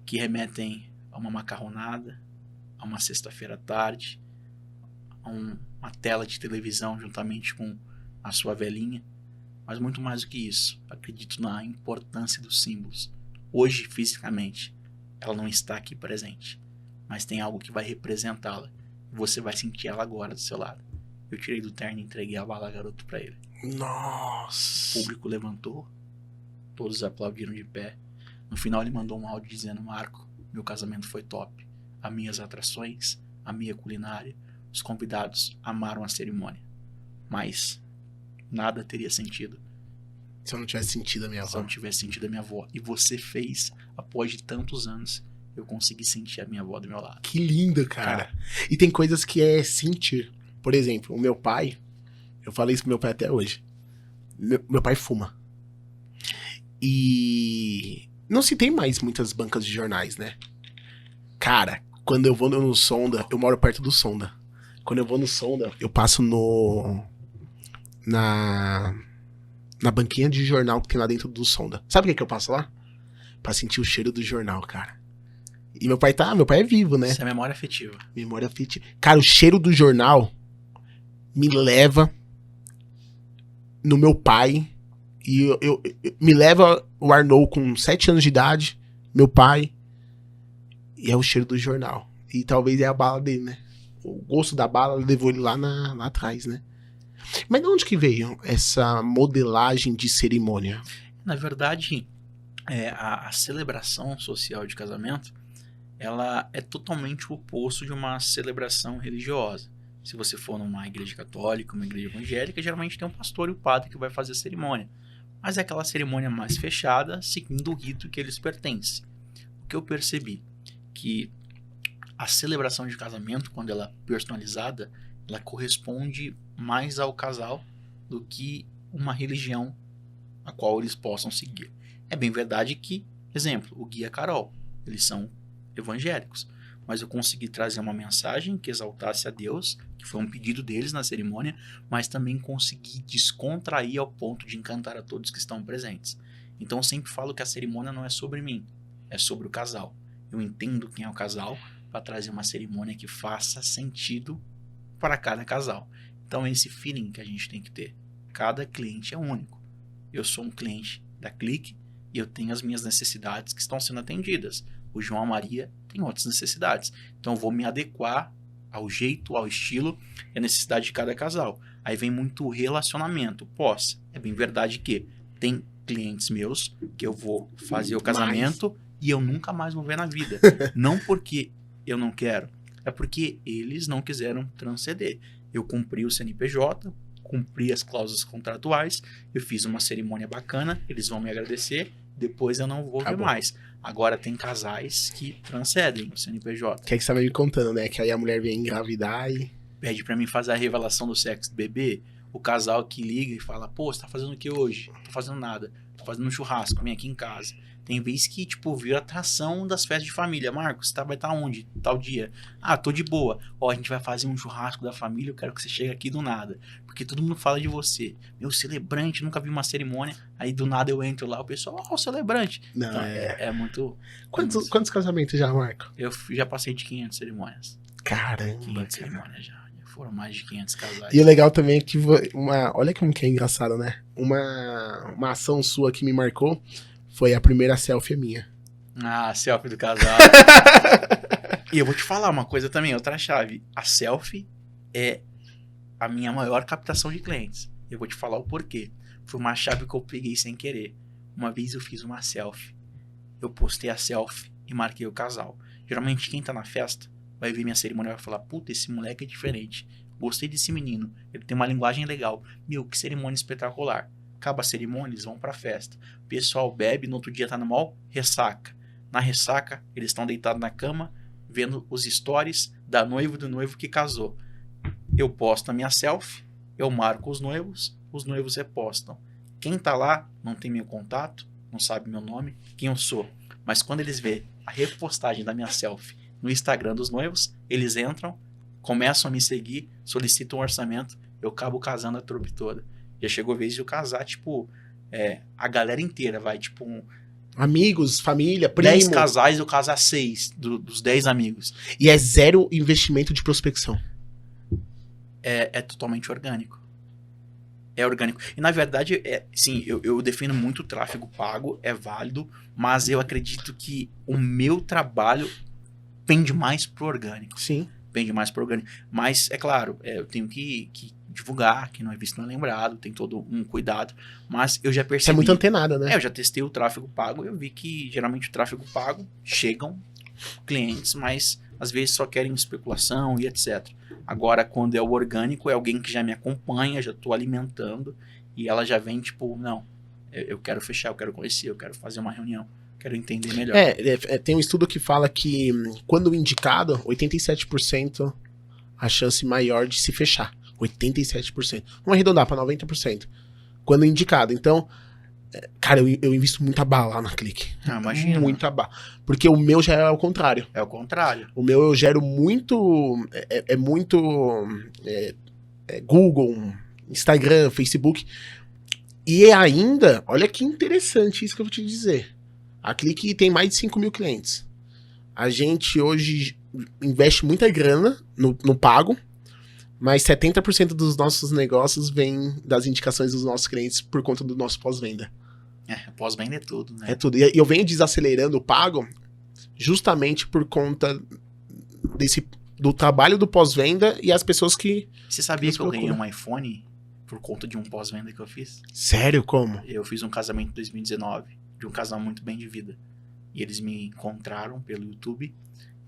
que remetem a uma macarronada, a uma sexta-feira à tarde, a uma tela de televisão juntamente com a sua velhinha. Mas muito mais do que isso, acredito na importância dos símbolos. Hoje, fisicamente, ela não está aqui presente, mas tem algo que vai representá-la. Você vai sentir ela agora do seu lado. Eu tirei do terno e entreguei a bala garoto pra ele. Nossa. O público levantou, todos aplaudiram de pé. No final ele mandou um áudio dizendo: Marco, meu casamento foi top. As minhas atrações, a minha culinária, os convidados amaram a cerimônia. Mas nada teria sentido Se eu não tivesse sentido a minha se eu avó. não tivesse sentido a minha avó. E você fez, após de tantos anos, eu consegui sentir a minha avó do meu lado. Que lindo, cara. E tem coisas que é sentir. Por exemplo, o meu pai, eu falei isso pro meu pai até hoje. Meu pai fuma. E não se tem mais muitas bancas de jornais, né? Cara, quando eu vou no Sonda, eu moro perto do Sonda. Quando eu vou no Sonda, eu passo na banquinha de jornal que tem lá dentro do Sonda. Sabe o que eu passo lá? Pra sentir o cheiro do jornal, cara. E meu pai é vivo, né? Isso é memória afetiva. Memória afetiva. Cara, o cheiro do jornal me leva no meu pai. E me leva o Arnold com 7 anos de idade, meu pai. E é o cheiro do jornal. E talvez é a bala dele, né? O gosto da bala levou ele lá atrás, né? Mas de onde que veio essa modelagem de cerimônia? Na verdade, a celebração social de casamento, ela é totalmente o oposto de uma celebração religiosa. Se você for numa igreja católica, uma igreja evangélica, geralmente tem um pastor e o padre que vai fazer a cerimônia. Mas é aquela cerimônia mais fechada, seguindo o rito que eles pertencem. O que eu percebi? Que a celebração de casamento, quando ela é personalizada, ela corresponde mais ao casal do que uma religião a qual eles possam seguir. É bem verdade que, exemplo, o Gui e a Carol, eles são evangélicos, mas eu consegui trazer uma mensagem que exaltasse a Deus, que foi um pedido deles na cerimônia, mas também consegui descontrair ao ponto de encantar a todos que estão presentes. Então eu sempre falo que a cerimônia não é sobre mim, é sobre o casal. Eu entendo quem é o casal para trazer uma cerimônia que faça sentido para cada casal. Então é esse feeling que a gente tem que ter. Cada cliente é único. Eu sou um cliente da Clique e eu tenho as minhas necessidades que estão sendo atendidas. O João e a Maria têm outras necessidades. Então eu vou me adequar ao jeito, ao estilo e à necessidade de cada casal. Aí vem muito o relacionamento. É bem verdade que tem clientes meus que eu vou fazer o casamento e eu nunca mais vou ver na vida. Não porque eu não quero, é porque eles não quiseram transcender. Eu cumpri o CNPJ, cumpri as cláusulas contratuais, eu fiz uma cerimônia bacana, eles vão me agradecer, depois eu não vou ver mais. Agora tem casais que transcendem o CNPJ. Que é que você tava me contando, né? Que aí a mulher vem engravidar e... Pede pra mim fazer a revelação do sexo do bebê, o casal que liga e fala: pô, você tá fazendo o que hoje? Não tô fazendo nada, tô fazendo um churrasco, vem aqui em casa. Tem vez que, tipo, vira atração das festas de família. Marcos, vai estar onde? Tal dia. Ah, tô de boa. Ó, a gente vai fazer um churrasco da família, eu quero que você chegue aqui do nada. Porque todo mundo fala de você. Meu celebrante, nunca vi uma cerimônia. Aí do nada eu entro lá, o pessoal, ó, o celebrante. Não, Então, é muito... Quantos casamentos já, Marco? Eu já passei de 500 cerimônias. Caramba, 500 cara. cerimônias já. Foram mais de 500 casais. E o legal também é que olha como que é engraçado, né? Uma ação sua que me marcou foi a primeira selfie minha. Ah, selfie do casal. E eu vou te falar uma coisa também, outra chave. A selfie é a minha maior captação de clientes. Eu vou te falar o porquê. Foi uma chave que eu peguei sem querer. Uma vez eu fiz uma selfie. Eu postei a selfie e marquei o casal. Geralmente quem tá na festa vai ver minha cerimônia e vai falar, puta, esse moleque é diferente. Gostei desse menino. Ele tem uma linguagem legal. Meu, que cerimônia espetacular. Acaba a cerimônia, eles vão pra festa. O pessoal bebe, no outro dia tá no mall, ressaca. Na ressaca, eles estão deitados na cama, vendo os stories da noiva e do noivo que casou. Eu posto a minha selfie, eu marco os noivos repostam. Quem tá lá não tem meu contato, não sabe meu nome, quem eu sou. Mas quando eles vê a repostagem da minha selfie no Instagram dos noivos, eles entram, começam a me seguir, solicitam um orçamento, eu acabo casando a trupe toda. Já chegou a vez de eu casar, tipo, a galera inteira, vai, tipo, Amigos, família, primo. 10 casais, eu casar 6 dos 10 amigos. E é zero investimento de prospecção. É totalmente orgânico. É orgânico. E na verdade, sim, eu defendo muito o tráfego pago, é válido, mas eu acredito que o meu trabalho pende mais pro orgânico. Sim. Pende mais pro orgânico. Mas, é claro, eu tenho que divulgar, que não é visto, não é lembrado, tem todo um cuidado. Mas eu já percebi... Você é muito antenada, né? Eu já testei o tráfego pago, eu vi que geralmente o tráfego pago chegam clientes, mas às vezes só querem especulação e etc. Agora, quando é o orgânico, é alguém que já me acompanha, já estou alimentando, e ela já vem tipo, não, eu quero fechar, eu quero conhecer, eu quero fazer uma reunião, quero entender melhor. Tem um estudo que fala que quando indicado, 87% a chance maior de se fechar. 87%. Vamos arredondar para 90%. Quando indicado. Então, cara, eu invisto muita bala lá na Clique. Ah, imagina. Muita bala. Porque o meu já é ao contrário. É o contrário. O meu eu gero muito... Google, Instagram, Facebook. E ainda, olha que interessante isso que eu vou te dizer. A Clique tem mais de 5 mil clientes. A gente hoje investe muita grana no pago, mas 70% dos nossos negócios vem das indicações dos nossos clientes por conta do nosso pós-venda. Pós-venda é tudo, né? É tudo. E eu venho desacelerando o pago justamente por conta do trabalho do pós-venda e as pessoas que... Você sabia que eu ganhei procuram um iPhone por conta de um pós-venda que eu fiz? Sério? Como? Eu fiz um casamento em 2019, de um casal muito bem de vida. E eles me encontraram pelo YouTube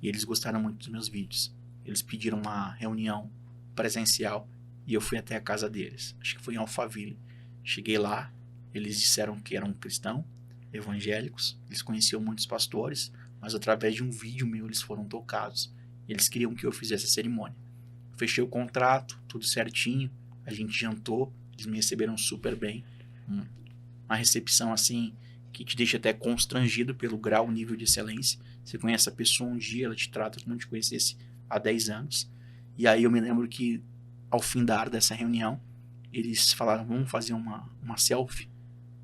e eles gostaram muito dos meus vídeos. Eles pediram uma reunião presencial e eu fui até a casa deles. Acho que foi em Alphaville. Cheguei lá, eles disseram que eram cristãos, evangélicos, eles conheciam muitos pastores, mas através de um vídeo meu eles foram tocados. Eles queriam que eu fizesse a cerimônia. Fechei o contrato, tudo certinho, a gente jantou, eles me receberam super bem. Uma recepção assim que te deixa até constrangido pelo grau, nível de excelência. Você conhece a pessoa um dia, ela te trata como te conhecesse há 10 anos. E aí eu me lembro que ao findar dessa reunião, eles falaram, vamos fazer uma selfie?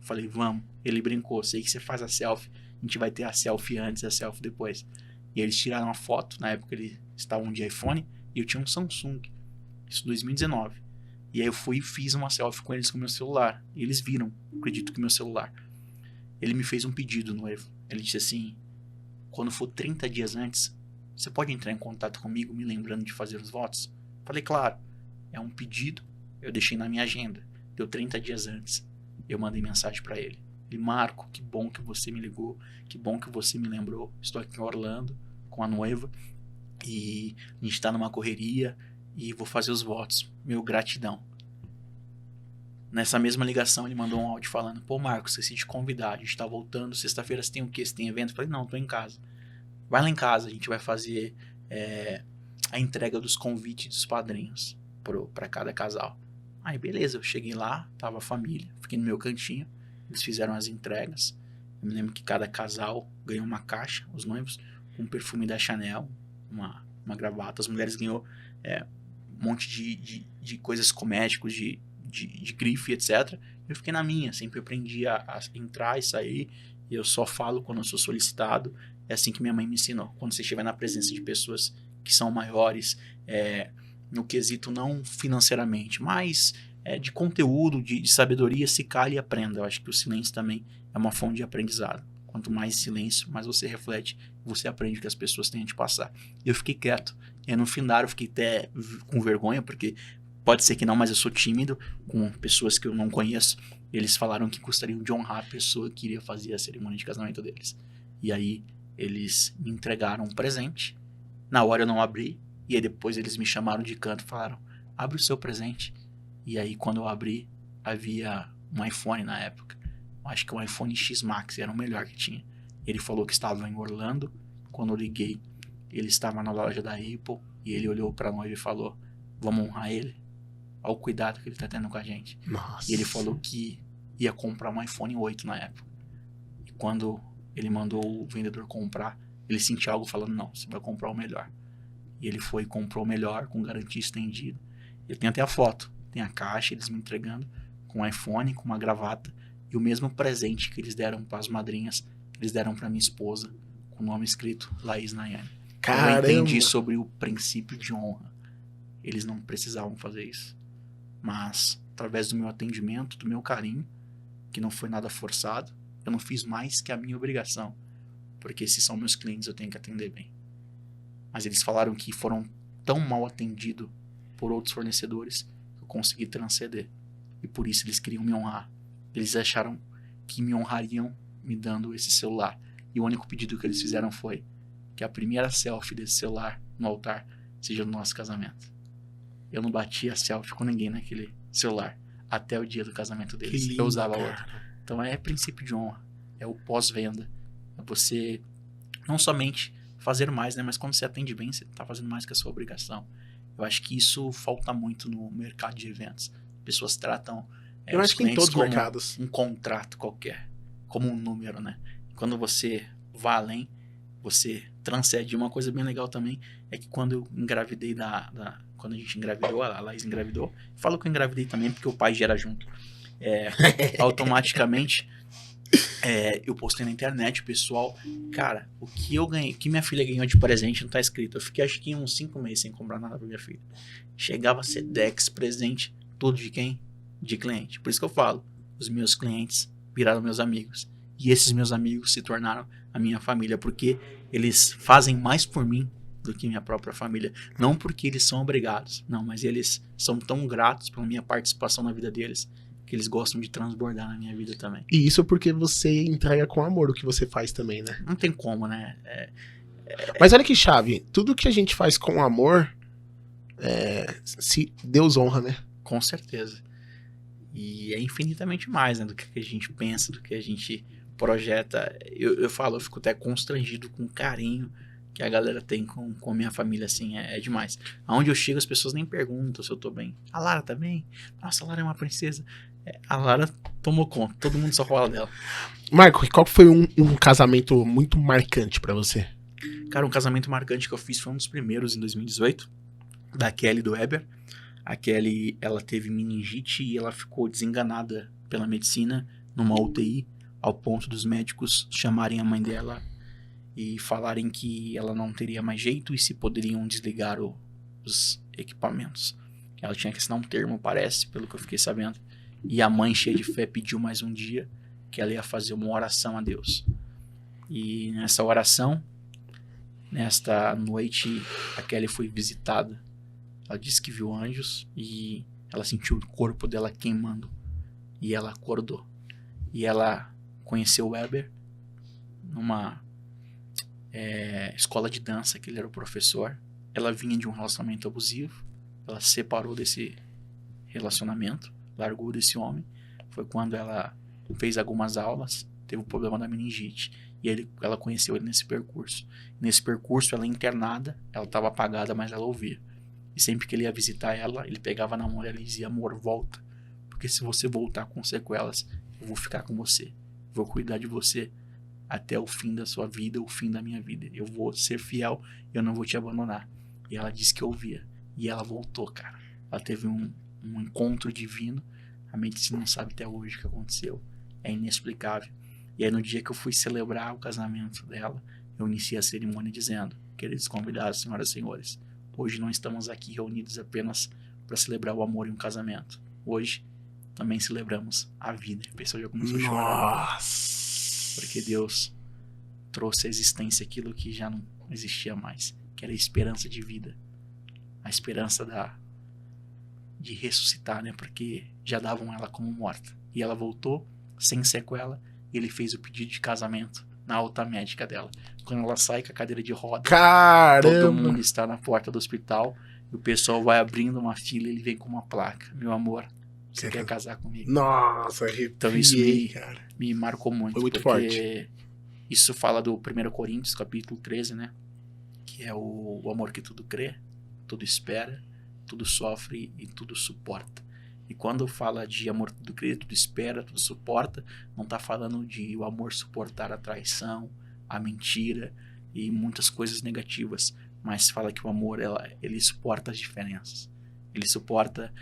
Eu falei, vamos. Ele brincou, sei que você faz a selfie, a gente vai ter a selfie antes e a selfie depois. E eles tiraram uma foto, na época eles estavam de iPhone, e eu tinha um Samsung, isso em 2019. E aí eu fui e fiz uma selfie com eles com o meu celular. E eles viram, acredito que meu celular. Ele me fez um pedido noivo. Ele disse assim, quando for 30 dias antes, você pode entrar em contato comigo me lembrando de fazer os votos? Falei, claro. É um pedido, eu deixei na minha agenda. Deu 30 dias antes. Eu mandei mensagem pra ele. Ele, Marco, que bom que você me ligou, que bom que você me lembrou. Estou aqui em Orlando com a noiva e a gente tá numa correria e vou fazer os votos. Meu, gratidão. Nessa mesma ligação ele mandou um áudio falando, pô Marcos, esqueci de convidar, a gente tá voltando, sexta-feira você tem o quê? Você tem evento? Eu falei, não, tô em casa. Vai lá em casa, a gente vai fazer a entrega dos convites dos padrinhos pra cada casal. Aí beleza, eu cheguei lá, tava a família, fiquei no meu cantinho, eles fizeram as entregas. Eu me lembro que cada casal ganhou uma caixa, os noivos, com um perfume da Chanel, uma gravata, as mulheres ganhou um monte de coisas cosméticos, de grife, etc. Eu fiquei na minha, sempre aprendi a entrar e sair, e eu só falo quando eu sou solicitado. É assim que minha mãe me ensinou. Quando você estiver na presença de pessoas que são maiores, no quesito não financeiramente, mas de conteúdo, de sabedoria, se cale e aprenda. Eu acho que o silêncio também é uma fonte de aprendizado. Quanto mais silêncio, mais você reflete, você aprende o que as pessoas têm a te passar. E eu fiquei quieto. E no final eu fiquei até com vergonha, porque pode ser que não, mas eu sou tímido com pessoas que eu não conheço. Eles falaram que gostariam de honrar a pessoa que iria fazer a cerimônia de casamento deles. E aí Eles me entregaram um presente. Na hora eu não abri. E aí depois eles me chamaram de canto e falaram, abre o seu presente. E aí quando eu abri, havia um iPhone na época. Eu acho que um iPhone X Max, era o melhor que tinha. Ele falou que estava em Orlando. Quando eu liguei, ele estava na loja da Apple. E ele olhou pra noiva e falou, vamos honrar ele? Olha o cuidado que ele tá tendo com a gente. Nossa. E ele falou que ia comprar um iPhone 8 na época. E quando ele mandou o vendedor comprar, ele sentiu algo falando, não, você vai comprar o melhor. E ele foi e comprou o melhor, com garantia estendida. Eu tenho até a foto. Tem a caixa, eles me entregando com um iPhone, com uma gravata. E o mesmo presente que eles deram para as madrinhas, eles deram para minha esposa, com o nome escrito Laís Nayane. Caramba. Eu entendi sobre o princípio de honra. Eles não precisavam fazer isso. Mas, através do meu atendimento, do meu carinho, que não foi nada forçado, eu não fiz mais que a minha obrigação. Porque se são meus clientes, eu tenho que atender bem. Mas eles falaram que foram tão mal atendidos por outros fornecedores que eu consegui transcender. E por isso eles queriam me honrar. Eles acharam que me honrariam me dando esse celular. E o único pedido que eles fizeram foi que a primeira selfie desse celular no altar seja no nosso casamento. Eu não bati a selfie com ninguém naquele celular até o dia do casamento deles. Que lindo, eu usava cara. outro. Então é princípio de honra. É o pós-venda. É você não somente fazer mais, né? Mas quando você atende bem, você está fazendo mais que a sua obrigação. Eu acho que isso falta muito no mercado de eventos. Pessoas tratam Eu os acho que em clientes todos os como mercados. um contrato qualquer, como um número, né? Quando você vai além, você transcende. Uma coisa bem legal também é que quando eu engravidei quando a gente engravidou, a Laís engravidou, falo que eu engravidei também porque o pai gera junto. Automaticamente eu postei na internet, o pessoal, cara, o que eu ganhei, o que minha filha ganhou de presente não tá escrito. Eu fiquei acho que uns 5 meses sem comprar nada pra minha filha. Chegava Sedex, presente, tudo de quem? De cliente. Por isso que eu falo, os meus clientes viraram meus amigos. E esses meus amigos se tornaram a minha família, porque eles fazem mais por mim do que minha própria família. Não porque eles são obrigados, não, mas eles são tão gratos pela minha participação na vida deles, que eles gostam de transbordar na minha vida também. E isso porque você entrega com amor o que você faz também, né? Não tem como, né? Mas olha que chave, tudo que a gente faz com amor, se Deus honra, né? Com certeza. E é infinitamente mais, né, do que a gente pensa, do que a gente projeta. Eu falo, eu fico até constrangido com o carinho que a galera tem com a minha família, assim, é demais. Aonde eu chego, as pessoas nem perguntam se eu tô bem. A Lara tá bem? Nossa, a Lara é uma princesa. A Lara tomou conta, todo mundo só fala dela. Marco, qual foi um casamento muito marcante pra você? Cara, um casamento marcante que eu fiz foi um dos primeiros em 2018, da Kelly e do Weber. A Kelly, ela teve meningite e ela ficou desenganada pela medicina numa UTI, ao ponto dos médicos chamarem a mãe dela e falarem que ela não teria mais jeito e se poderiam desligar os equipamentos. Ela tinha que assinar um termo, parece, pelo que eu fiquei sabendo. E a mãe, cheia de fé, pediu mais um dia que ela ia fazer uma oração a Deus. E nessa oração, nesta noite, a Kelly foi visitada. Ela disse que viu anjos e ela sentiu o corpo dela queimando. E ela acordou. E ela conheceu o Weber numa escola de dança, que ele era o professor. Ela vinha de um relacionamento abusivo. Ela se separou desse relacionamento, largou desse homem. Foi quando ela fez algumas aulas, teve o problema da meningite. E ela conheceu ele nesse percurso. Nesse percurso, ela internada, ela estava apagada, mas ela ouvia. E sempre que ele ia visitar ela, ele pegava na mão dela e dizia, amor, volta. Porque se você voltar com sequelas, eu vou ficar com você. Vou cuidar de você até o fim da sua vida, o fim da minha vida. Eu vou ser fiel, eu não vou te abandonar. E ela disse que ouvia. E ela voltou, cara. Ela teve um encontro divino. A medicina não sabe até hoje o que aconteceu. É inexplicável. E aí no dia que eu fui celebrar o casamento dela, eu iniciei a cerimônia dizendo, queridos convidados, senhoras e senhores, hoje não estamos aqui reunidos apenas para celebrar o amor em um casamento. Hoje também celebramos a vida. A pessoa já começou a chorar. Nossa! Porque Deus trouxe à existência aquilo que já não existia mais, que era a esperança de vida. A esperança de ressuscitar, né? Porque já davam ela como morta. E ela voltou sem sequela e ele fez o pedido de casamento na alta médica dela. Quando ela sai com a cadeira de roda, todo Caramba! mundo está na porta do hospital, e o pessoal vai abrindo uma fila e ele vem com uma placa. Meu amor, você quer casar comigo? Nossa, arrepiei, Então isso cara. me marcou muito. Foi muito porque isso fala do 1 Coríntios, capítulo 13, né? Que é o amor que tudo crê, tudo espera, tudo sofre e tudo suporta. E quando fala de amor que tudo crê, tudo espera, tudo suporta, não está falando de o amor suportar a traição, a mentira e muitas coisas negativas, mas fala que o amor ele suporta as diferenças. Ele suporta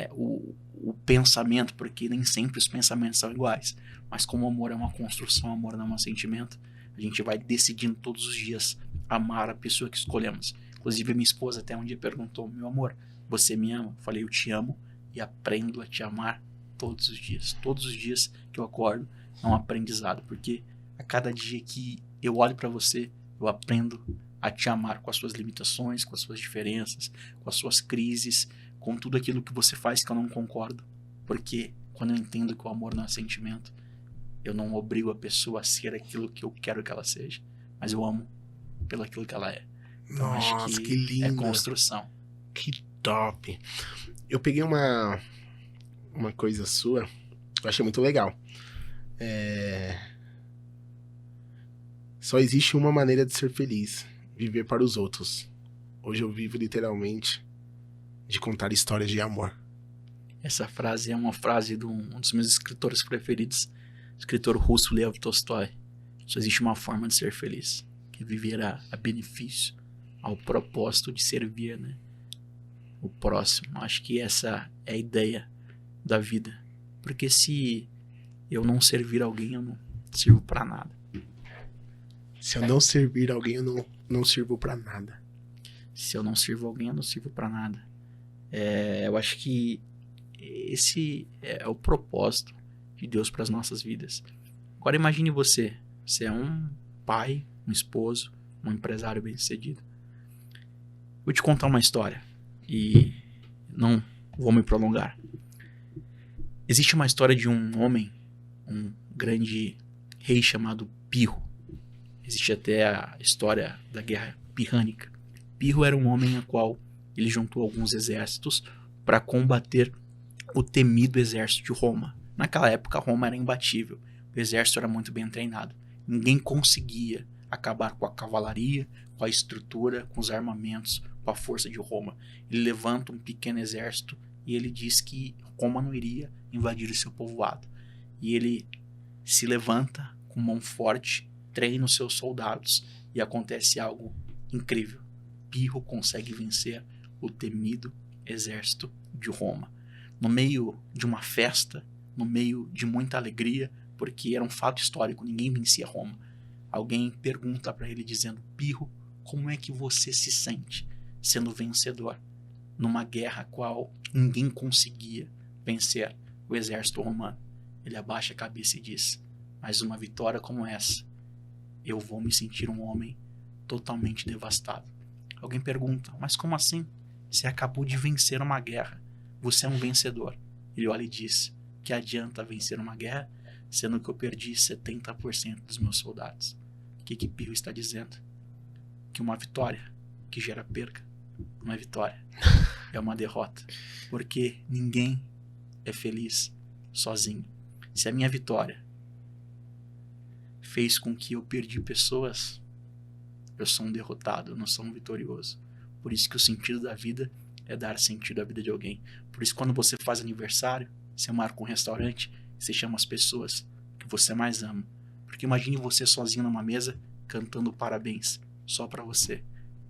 o pensamento, porque nem sempre os pensamentos são iguais. Mas como o amor é uma construção, o amor não é um sentimento, a gente vai decidindo todos os dias amar a pessoa que escolhemos. Inclusive, minha esposa até um dia perguntou: meu amor, você me ama? Eu falei: eu te amo e aprendo a te amar todos os dias. Todos os dias que eu acordo é um aprendizado, porque a cada dia que eu olho para você, eu aprendo a te amar com as suas limitações, com as suas diferenças, com as suas crises, com tudo aquilo que você faz que eu não concordo. Porque quando eu entendo que o amor não é sentimento, eu não obrigo a pessoa a ser aquilo que eu quero que ela seja, mas eu amo pelo aquilo que ela é. Então Nossa, acho que que lindo. é construção. Que top. Eu peguei uma coisa sua, eu achei muito legal. Só existe uma maneira de ser feliz: viver para os outros. Hoje eu vivo literalmente de contar histórias de amor. Essa frase é uma frase de um dos meus escritores preferidos, o escritor russo Lev Tolstói. Só existe uma forma de ser feliz, que é viver a benefício, ao propósito de servir, né, o próximo. Acho que essa é a ideia da vida. Porque se eu não servir alguém, eu não sirvo para nada. Se eu não servir alguém, eu não sirvo pra nada. Se eu não sirvo alguém, eu não sirvo para nada. Eu acho que esse é o propósito de Deus para as nossas vidas. Agora imagine você. Você é um pai, um esposo, um empresário bem-sucedido. Vou te contar uma história e não vou me prolongar. Existe uma história de um homem, um grande rei chamado Pirro. Existe até a história da Guerra Pirrânica. Pirro era um homem a qual ele juntou alguns exércitos para combater o temido exército de Roma. Naquela época, Roma era imbatível. O exército era muito bem treinado. Ninguém conseguia acabar com a cavalaria, com a estrutura, com os armamentos, com a força de Roma. Ele levanta um pequeno exército e ele diz que Roma não iria invadir o seu povoado. E ele se levanta com mão forte, treina os seus soldados e acontece algo incrível. Pirro consegue vencer o temido exército de Roma. No meio de uma festa, no meio de muita alegria, porque era um fato histórico, ninguém vencia Roma. Alguém pergunta para ele dizendo: Pirro, como é que você se sente sendo vencedor numa guerra a qual ninguém conseguia vencer o exército romano? Ele abaixa a cabeça e diz: mas uma vitória como essa, eu vou me sentir um homem totalmente devastado. Alguém pergunta: mas como assim? Você acabou de vencer uma guerra. Você é um vencedor. Ele olha e diz: que adianta vencer uma guerra, sendo que eu perdi 70% dos meus soldados. O que Pirro está dizendo? Que uma vitória que gera perca não é vitória, é uma derrota. Porque ninguém é feliz sozinho. Se a minha vitória fez com que eu perdi pessoas, eu sou um derrotado, eu não sou um vitorioso. Por isso que o sentido da vida é dar sentido à vida de alguém. Por isso, quando você faz aniversário, você marca um restaurante, você chama as pessoas que você mais ama. Porque imagine você sozinho numa mesa, cantando parabéns, só pra você.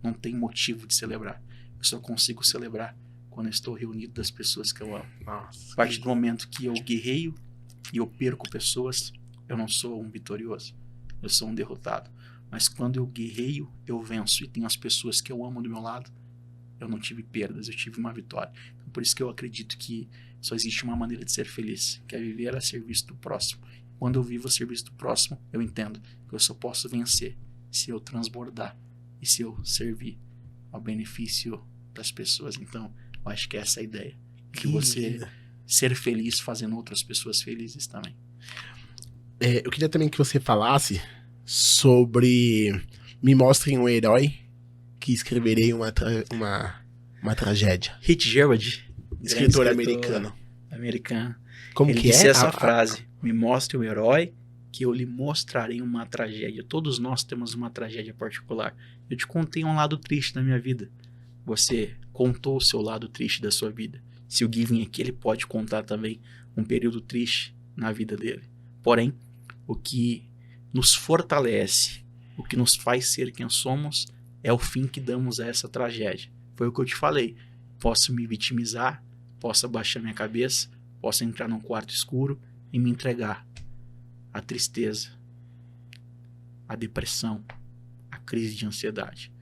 Não tem motivo de celebrar. Eu só consigo celebrar quando eu estou reunido das pessoas que eu amo. Nossa. A partir do momento que eu guerreio e eu perco pessoas, eu não sou um vitorioso, eu sou um derrotado. Mas quando eu guerreio, eu venço e tenho as pessoas que eu amo do meu lado, eu não tive perdas, eu tive uma vitória. Então, por isso que eu acredito que só existe uma maneira de ser feliz, que é viver a serviço do próximo. Quando eu vivo a serviço do próximo, eu entendo que eu só posso vencer se eu transbordar e se eu servir ao benefício das pessoas. Então, eu acho que essa é a ideia. De você ser feliz fazendo outras pessoas felizes também. Eu queria também que você falasse sobre me mostrem um herói que escreverei uma tragédia. Fitzgerald, Escritor grande americano. Como Ele que disse é? essa frase: me mostre o herói que eu lhe mostrarei uma tragédia. Todos nós temos uma tragédia particular. Eu te contei um lado triste da minha vida. Você contou o seu lado triste da sua vida. Se o Gui vir aqui, ele pode contar também um período triste na vida dele. Porém, o que nos fortalece, o que nos faz ser quem somos, é o fim que damos a essa tragédia. Foi o que eu te falei. Posso me vitimizar, posso abaixar minha cabeça, posso entrar num quarto escuro e me entregar à tristeza, à depressão, à crise de ansiedade.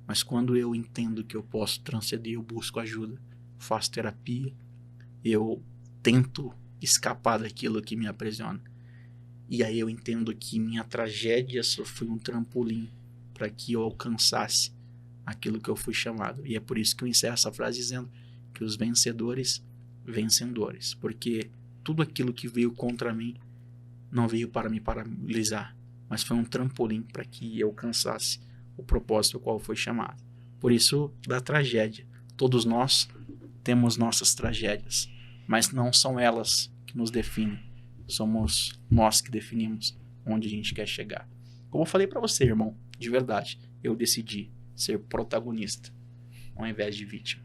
Mas quando eu entendo que eu posso transcender, eu busco ajuda, faço terapia, eu tento escapar daquilo que me aprisiona. E aí eu entendo que minha tragédia só foi um trampolim para que eu alcançasse aquilo que eu fui chamado. E é por isso que eu encerro essa frase dizendo que os vencedores, vencedores. Porque tudo aquilo que veio contra mim não veio para me paralisar, mas foi um trampolim para que eu alcançasse o propósito ao qual foi chamado. Por isso, da tragédia. Todos nós temos nossas tragédias, mas não são elas que nos definem. Somos nós que definimos onde a gente quer chegar. Como eu falei para você, irmão, de verdade, eu decidi ser protagonista ao invés de vítima.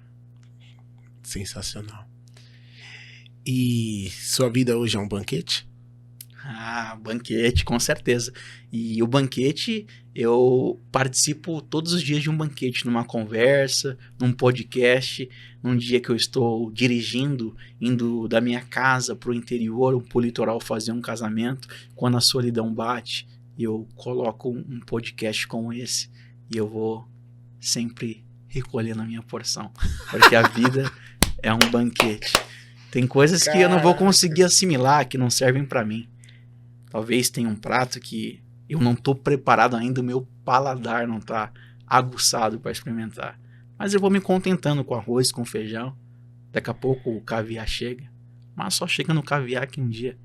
Sensacional. E sua vida hoje é um banquete? Ah, banquete, com certeza. E o banquete, eu participo todos os dias de um banquete, numa conversa, num podcast, num dia que eu estou dirigindo, indo da minha casa para o interior, pro litoral fazer um casamento. Quando a solidão bate, eu coloco um podcast como esse e eu vou sempre recolhendo a minha porção, porque a vida é um banquete. Tem coisas que eu não vou conseguir assimilar, que não servem para mim. Talvez tenha um prato que eu não estou preparado ainda, o meu paladar não está aguçado para experimentar. Mas eu vou me contentando com arroz, com feijão. Daqui a pouco o caviar chega. Mas só chega no caviar que um dia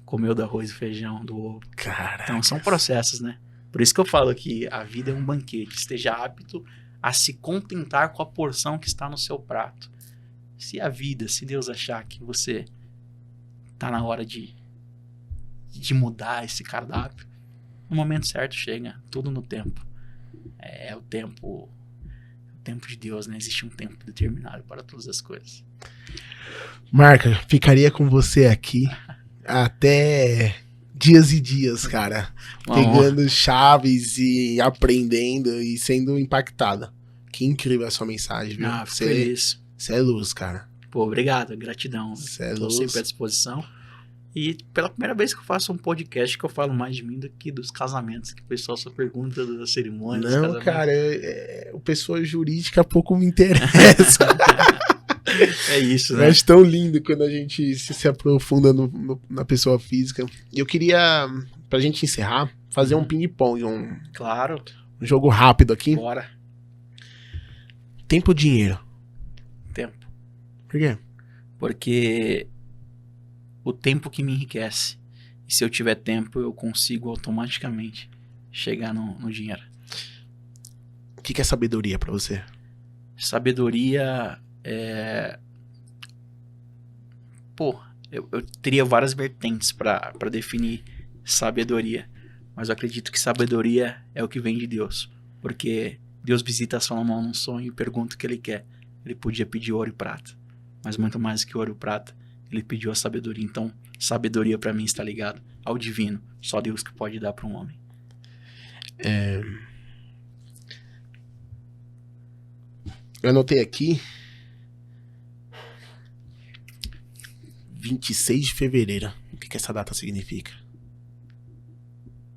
comeu do arroz e feijão, do ovo. Caraca. Então são processos, né? Por isso que eu falo que a vida é um banquete. Esteja apto a se contentar com a porção que está no seu prato. Se a vida, se Deus achar que você está na hora de mudar esse cardápio, no momento certo chega, tudo no tempo. É o tempo de Deus, né? Existe um tempo determinado para todas as coisas. Marca, ficaria com você aqui até dias e dias, cara. Pegando chaves e aprendendo e sendo impactado. Que incrível a sua mensagem, viu? Ah, feliz. Você é luz, cara. Pô, obrigado, gratidão. Estou sempre à disposição. E pela primeira vez que eu faço um podcast que eu falo mais de mim do que dos casamentos, que o pessoal só pergunta das cerimônias. Não, cara, o pessoa jurídica pouco me interessa. É isso, né? Eu acho tão lindo quando a gente se aprofunda na pessoa física. E eu queria, pra gente encerrar, fazer um ping-pong, Claro. um jogo rápido aqui. Bora. Tempo ou dinheiro? Tempo. Por quê? Porque o tempo que me enriquece. E se eu tiver tempo, eu consigo automaticamente chegar no dinheiro. O que é sabedoria pra você? Sabedoria é... Pô, eu teria várias vertentes pra definir sabedoria. Mas eu acredito que sabedoria é o que vem de Deus. Porque Deus visita Salomão num sonho e pergunta o que ele quer. Ele podia pedir ouro e prata. Mas muito mais que ouro e prata, ele pediu a sabedoria. Então, sabedoria pra mim está ligado ao divino. Só Deus que pode dar para um homem. Eu anotei aqui 26 de fevereiro. O que essa data significa?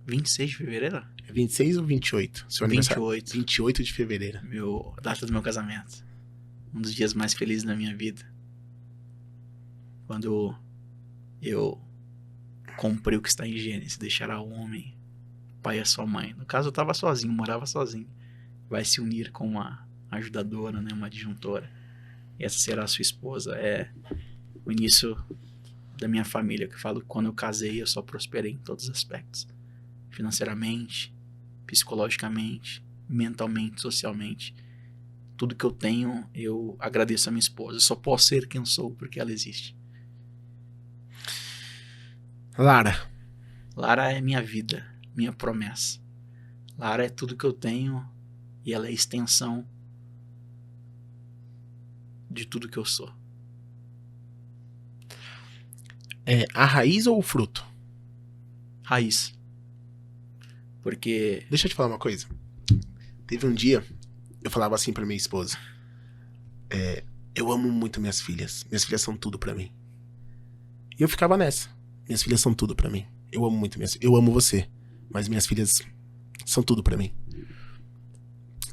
26 de fevereiro? É 26 ou 28? Seu aniversário? 28. 28 de fevereiro. Data do meu casamento. Um dos dias mais felizes da minha vida. Quando eu comprei o que está em Gênesis, deixará o homem, o pai e a sua mãe. No caso, eu estava sozinho, morava sozinho. Vai se unir com uma ajudadora, né, uma adjuntora. E essa será a sua esposa. É o início da minha família, que eu falo que quando eu casei, eu só prosperei em todos os aspectos. financeiramente, psicologicamente, mentalmente, socialmente. Tudo que eu tenho, eu agradeço a minha esposa. Eu só posso ser quem eu sou porque ela existe. Lara. Lara é minha vida, minha promessa. Lara é tudo que eu tenho e ela é a extensão de tudo que eu sou. É a raiz ou o fruto? Raiz. Porque Deixa eu te falar uma coisa. Teve um dia, eu falava assim pra minha esposa. Eu amo muito minhas filhas. Minhas filhas são tudo pra mim. E eu ficava nessa. Minhas filhas são tudo pra mim. Eu amo muito minhas filhas. Eu amo você. Mas minhas filhas são tudo pra mim.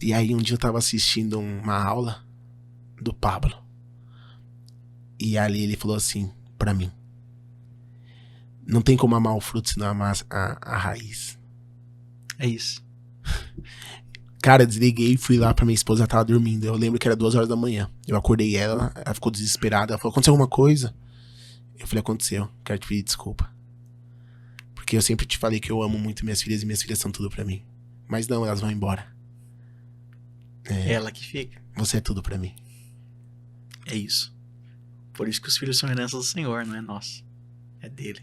E aí um dia eu tava assistindo uma aula do Pablo. E ali ele falou assim pra mim. Não tem como amar o fruto se não amar a raiz. é isso. Cara, eu desliguei e fui lá pra minha esposa, ela tava dormindo. Eu lembro que era 2 horas da manhã. Eu acordei ela ficou desesperada. Ela falou, aconteceu alguma coisa? Eu falei, aconteceu, quero te pedir desculpa. Porque eu sempre te falei que eu amo muito minhas filhas e minhas filhas são tudo pra mim. Mas não, elas vão embora. Ela que fica. Você é tudo pra mim. É isso. Por isso que os filhos são herança do Senhor, não é nosso. É dele.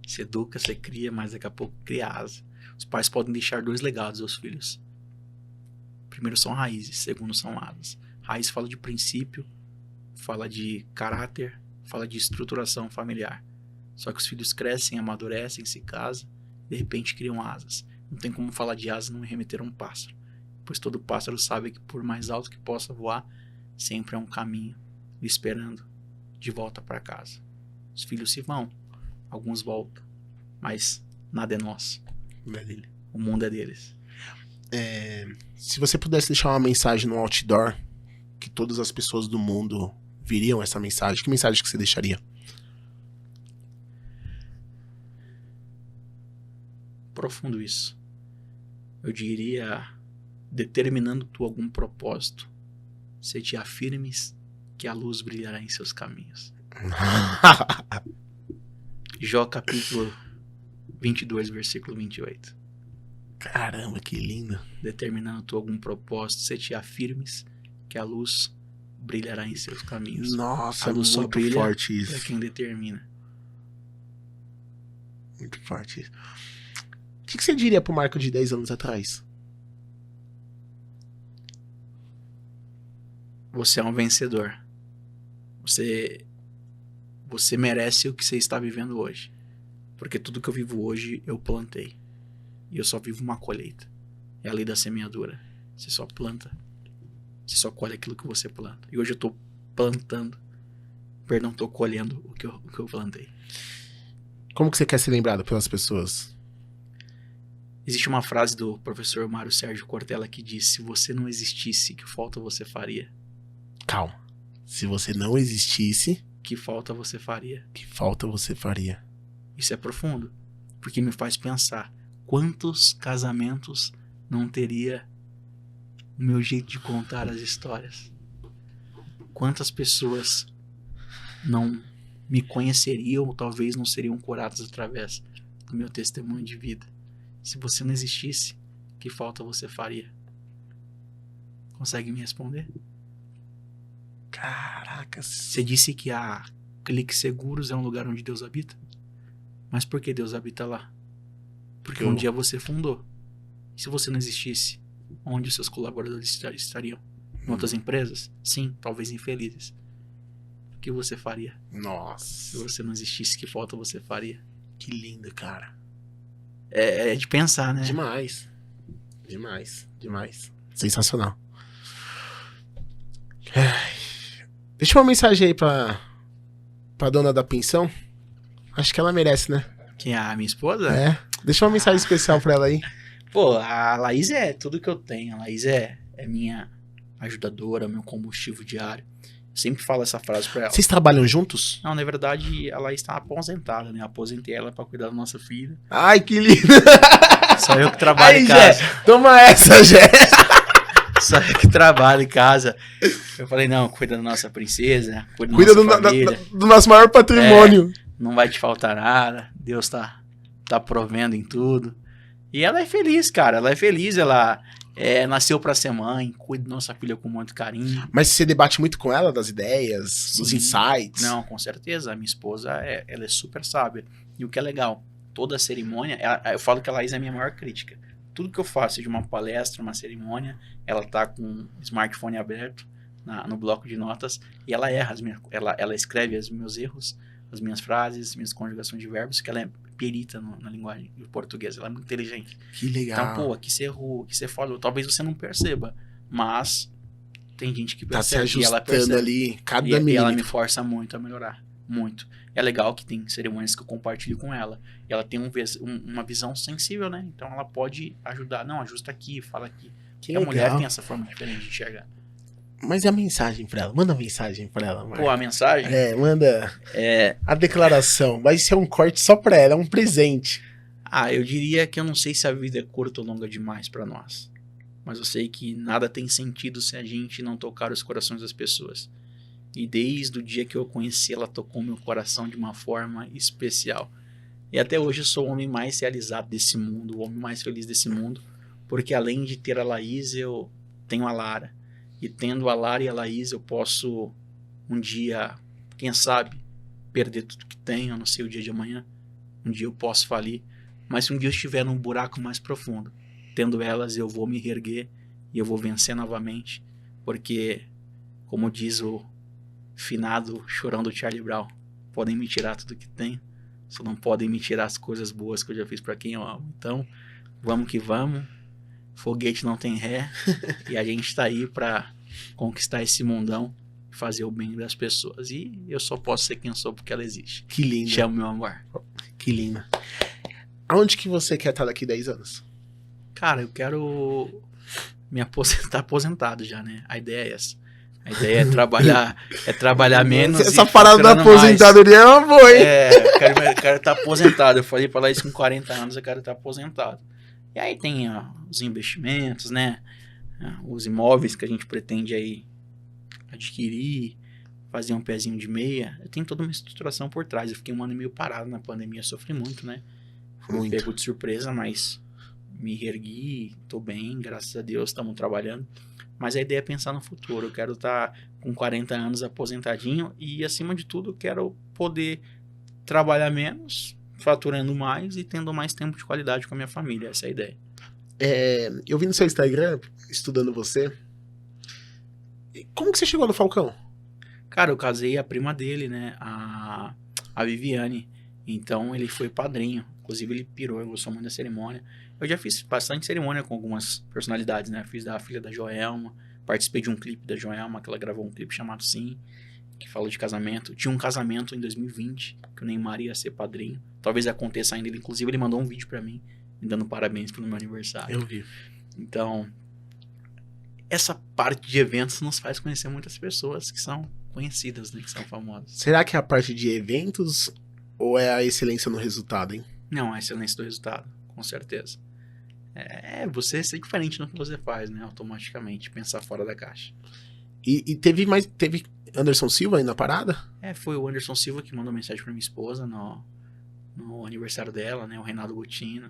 Você educa, você cria, mas daqui a pouco cria asa. Os pais podem deixar 2 legados aos filhos. Primeiro são raízes, segundo são asas. Raiz fala de princípio, fala de caráter, fala de estruturação familiar. Só que os filhos crescem, amadurecem, se casam, de repente criam asas. Não tem como falar de asas e não me remeter a um pássaro. Pois todo pássaro sabe que por mais alto que possa voar, sempre há um caminho lhe esperando de volta para casa. Os filhos se vão, alguns voltam, mas nada é nosso. O mundo é deles. Se você pudesse deixar uma mensagem no outdoor, que todas as pessoas do mundo viriam essa mensagem, que mensagem que você deixaria? Profundo isso. Eu diria, determinando tu algum propósito, se te afirmes que a luz brilhará em seus caminhos. Jó capítulo 22, versículo 28. Caramba, que lindo. Determinando tu algum propósito, se te afirmes que a luz brilhará em seus caminhos. Nossa, A luz só muito brilha forte isso. para quem determina. Muito forte isso. O que você diria pro Marco de 10 anos atrás? Você é um vencedor. Você merece o que você está vivendo hoje. Porque tudo que eu vivo hoje, eu plantei. E eu só vivo uma colheita. É a lei da semeadura. Você só planta. Você só colhe aquilo que você planta. E hoje eu tô plantando. Perdão, tô colhendo o que eu plantei. Como que você quer ser lembrado pelas pessoas? Existe uma frase do professor Mário Sérgio Cortella que diz: se você não existisse, que falta você faria? Calma. Se você não existisse, Que falta você faria? que falta você faria? Isso é profundo. Porque me faz pensar. Quantos casamentos não teria o meu jeito de contar as histórias? Quantas pessoas não me conheceriam ou talvez não seriam curadas através do meu testemunho de vida? Se você não existisse, que falta você faria? Consegue me responder? Caraca. Você disse que a Clique Seguros é um lugar onde Deus habita? Mas por que Deus habita lá? Porque um dia você fundou. E se você não existisse, onde os seus colaboradores estariam? Em outras empresas? Sim, talvez infelizes. O que você faria? Se Nossa. você não existisse, que falta você faria? Que lindo, cara. É de pensar, né? Demais. Demais. Demais. Sensacional. Ai. Deixa uma mensagem aí pra dona da pensão. Acho que ela merece, né? Quem é a minha esposa? É. Deixa uma mensagem especial pra ela aí. Pô, a Laís é tudo que eu tenho. A Laís é minha ajudadora, meu combustível diário. Eu sempre falo essa frase pra ela. Vocês trabalham juntos? Não, na verdade, a Laís tá aposentada, né? Eu aposentei ela pra cuidar da nossa filha. Ai, que lindo. Só eu que trabalho Aí, em casa. Jé, toma essa, Jé. Só eu que trabalho em casa. Eu falei, não, cuida da nossa princesa, cuida da Cuida nossa família. do nosso maior patrimônio. Não vai te faltar nada. Deus tá provendo em tudo. E ela é feliz, cara. Ela é feliz, ela nasceu pra ser mãe, cuida da nossa filha com muito carinho. Mas você debate muito com ela das ideias, dos Sim. insights? Não, com certeza. A minha esposa, ela é super sábia. E o que é legal, toda a cerimônia, eu falo que a Laís é a minha maior crítica. Tudo que eu faço, seja uma palestra, uma cerimônia, ela tá com o smartphone aberto no bloco de notas e ela erra ela escreve os meus erros, as minhas frases, minhas conjugações de verbos, que ela é perita na linguagem portuguesa, ela é muito inteligente. Que legal. Então, pô, aqui você errou, aqui você falou, talvez você não perceba, mas tem gente que Tá se percebe e ela ajustando percebe. ali, cada E ela minuto. me força muito a melhorar, muito. É legal que tem cerimônias que eu compartilho com ela. E ela tem uma visão sensível, né? Então ela pode ajudar. Não, ajusta aqui, fala aqui. Que E a legal. mulher tem essa forma diferente de enxergar. Mas e a mensagem pra ela? Manda a mensagem pra ela, Marco. Pô, a mensagem Manda é... a declaração. Vai ser um corte só pra ela, é um presente. eu diria que eu não sei se a vida é curta ou longa demais pra nós. Mas eu sei que nada tem sentido se a gente não tocar os corações das pessoas. E desde o dia que eu conheci, ela tocou meu coração de uma forma especial. E até hoje eu sou o homem mais realizado desse mundo, o homem mais feliz desse mundo, porque além de ter a Laís, eu tenho a Lara. E tendo a Lara e a Laís, eu posso um dia, quem sabe, perder tudo que tenho, eu não sei o dia de amanhã. Um dia eu posso falir, mas se um dia eu estiver num buraco mais profundo, tendo elas, eu vou me reerguer e eu vou vencer novamente, porque, como diz o finado chorão do Charlie Brown, podem me tirar tudo que tenho, só não podem me tirar as coisas boas que eu já fiz pra quem eu amo. Então, vamos que vamos, foguete não tem ré, e a gente tá aí pra conquistar esse mundão e fazer o bem das pessoas. E eu só posso ser quem eu sou porque ela existe. Que lindo. Te amo, meu amor. Que lindo. Aonde que você quer estar daqui 10 anos? Cara, eu quero me aposentar aposentado já, né? A ideia é essa. A ideia é trabalhar menos. Essa e parada da faturando mais. aposentadoria é uma boa, hein? Eu quero estar aposentado. Eu falei pra lá isso com 40 anos, eu quero estar aposentado. E aí tem os investimentos, né? Os imóveis que a gente pretende aí adquirir, fazer um pezinho de meia. Tem toda uma estruturação por trás. Eu fiquei 1 ano e meio parado na pandemia, sofri muito, né? Fui Muito. pego de surpresa, mas me reergui, tô bem, graças a Deus, estamos trabalhando. Mas a ideia é pensar no futuro. Eu quero estar com 40 anos aposentadinho e, acima de tudo, eu quero poder trabalhar menos, faturando mais e tendo mais tempo de qualidade com a minha família. Essa é a ideia. Eu vi no seu Instagram, estudando você. Como que você chegou no Falcão? Cara, eu casei a prima dele, né? A Viviane. Então, ele foi padrinho. Inclusive, ele pirou, eu gostou muito da cerimônia. Eu já fiz bastante cerimônia com algumas personalidades, né? Fiz da filha da Joelma, participei de um clipe da Joelma, que ela gravou um clipe chamado Sim, que fala de casamento. Tinha um casamento em 2020, que o Neymar ia ser padrinho. Talvez aconteça ainda. Inclusive, ele mandou um vídeo pra mim, me dando parabéns pelo meu aniversário. Eu vi. Então, essa parte de eventos nos faz conhecer muitas pessoas que são conhecidas, né? Que são famosas. Será que é a parte de eventos ou é a excelência no resultado, hein? Não, a excelência do resultado, com certeza. Você ser diferente no que você faz, né? Automaticamente, pensar fora da caixa. E teve Anderson Silva aí na parada? Foi o Anderson Silva que mandou mensagem pra minha esposa no aniversário dela, né? O Reinaldo Gotino.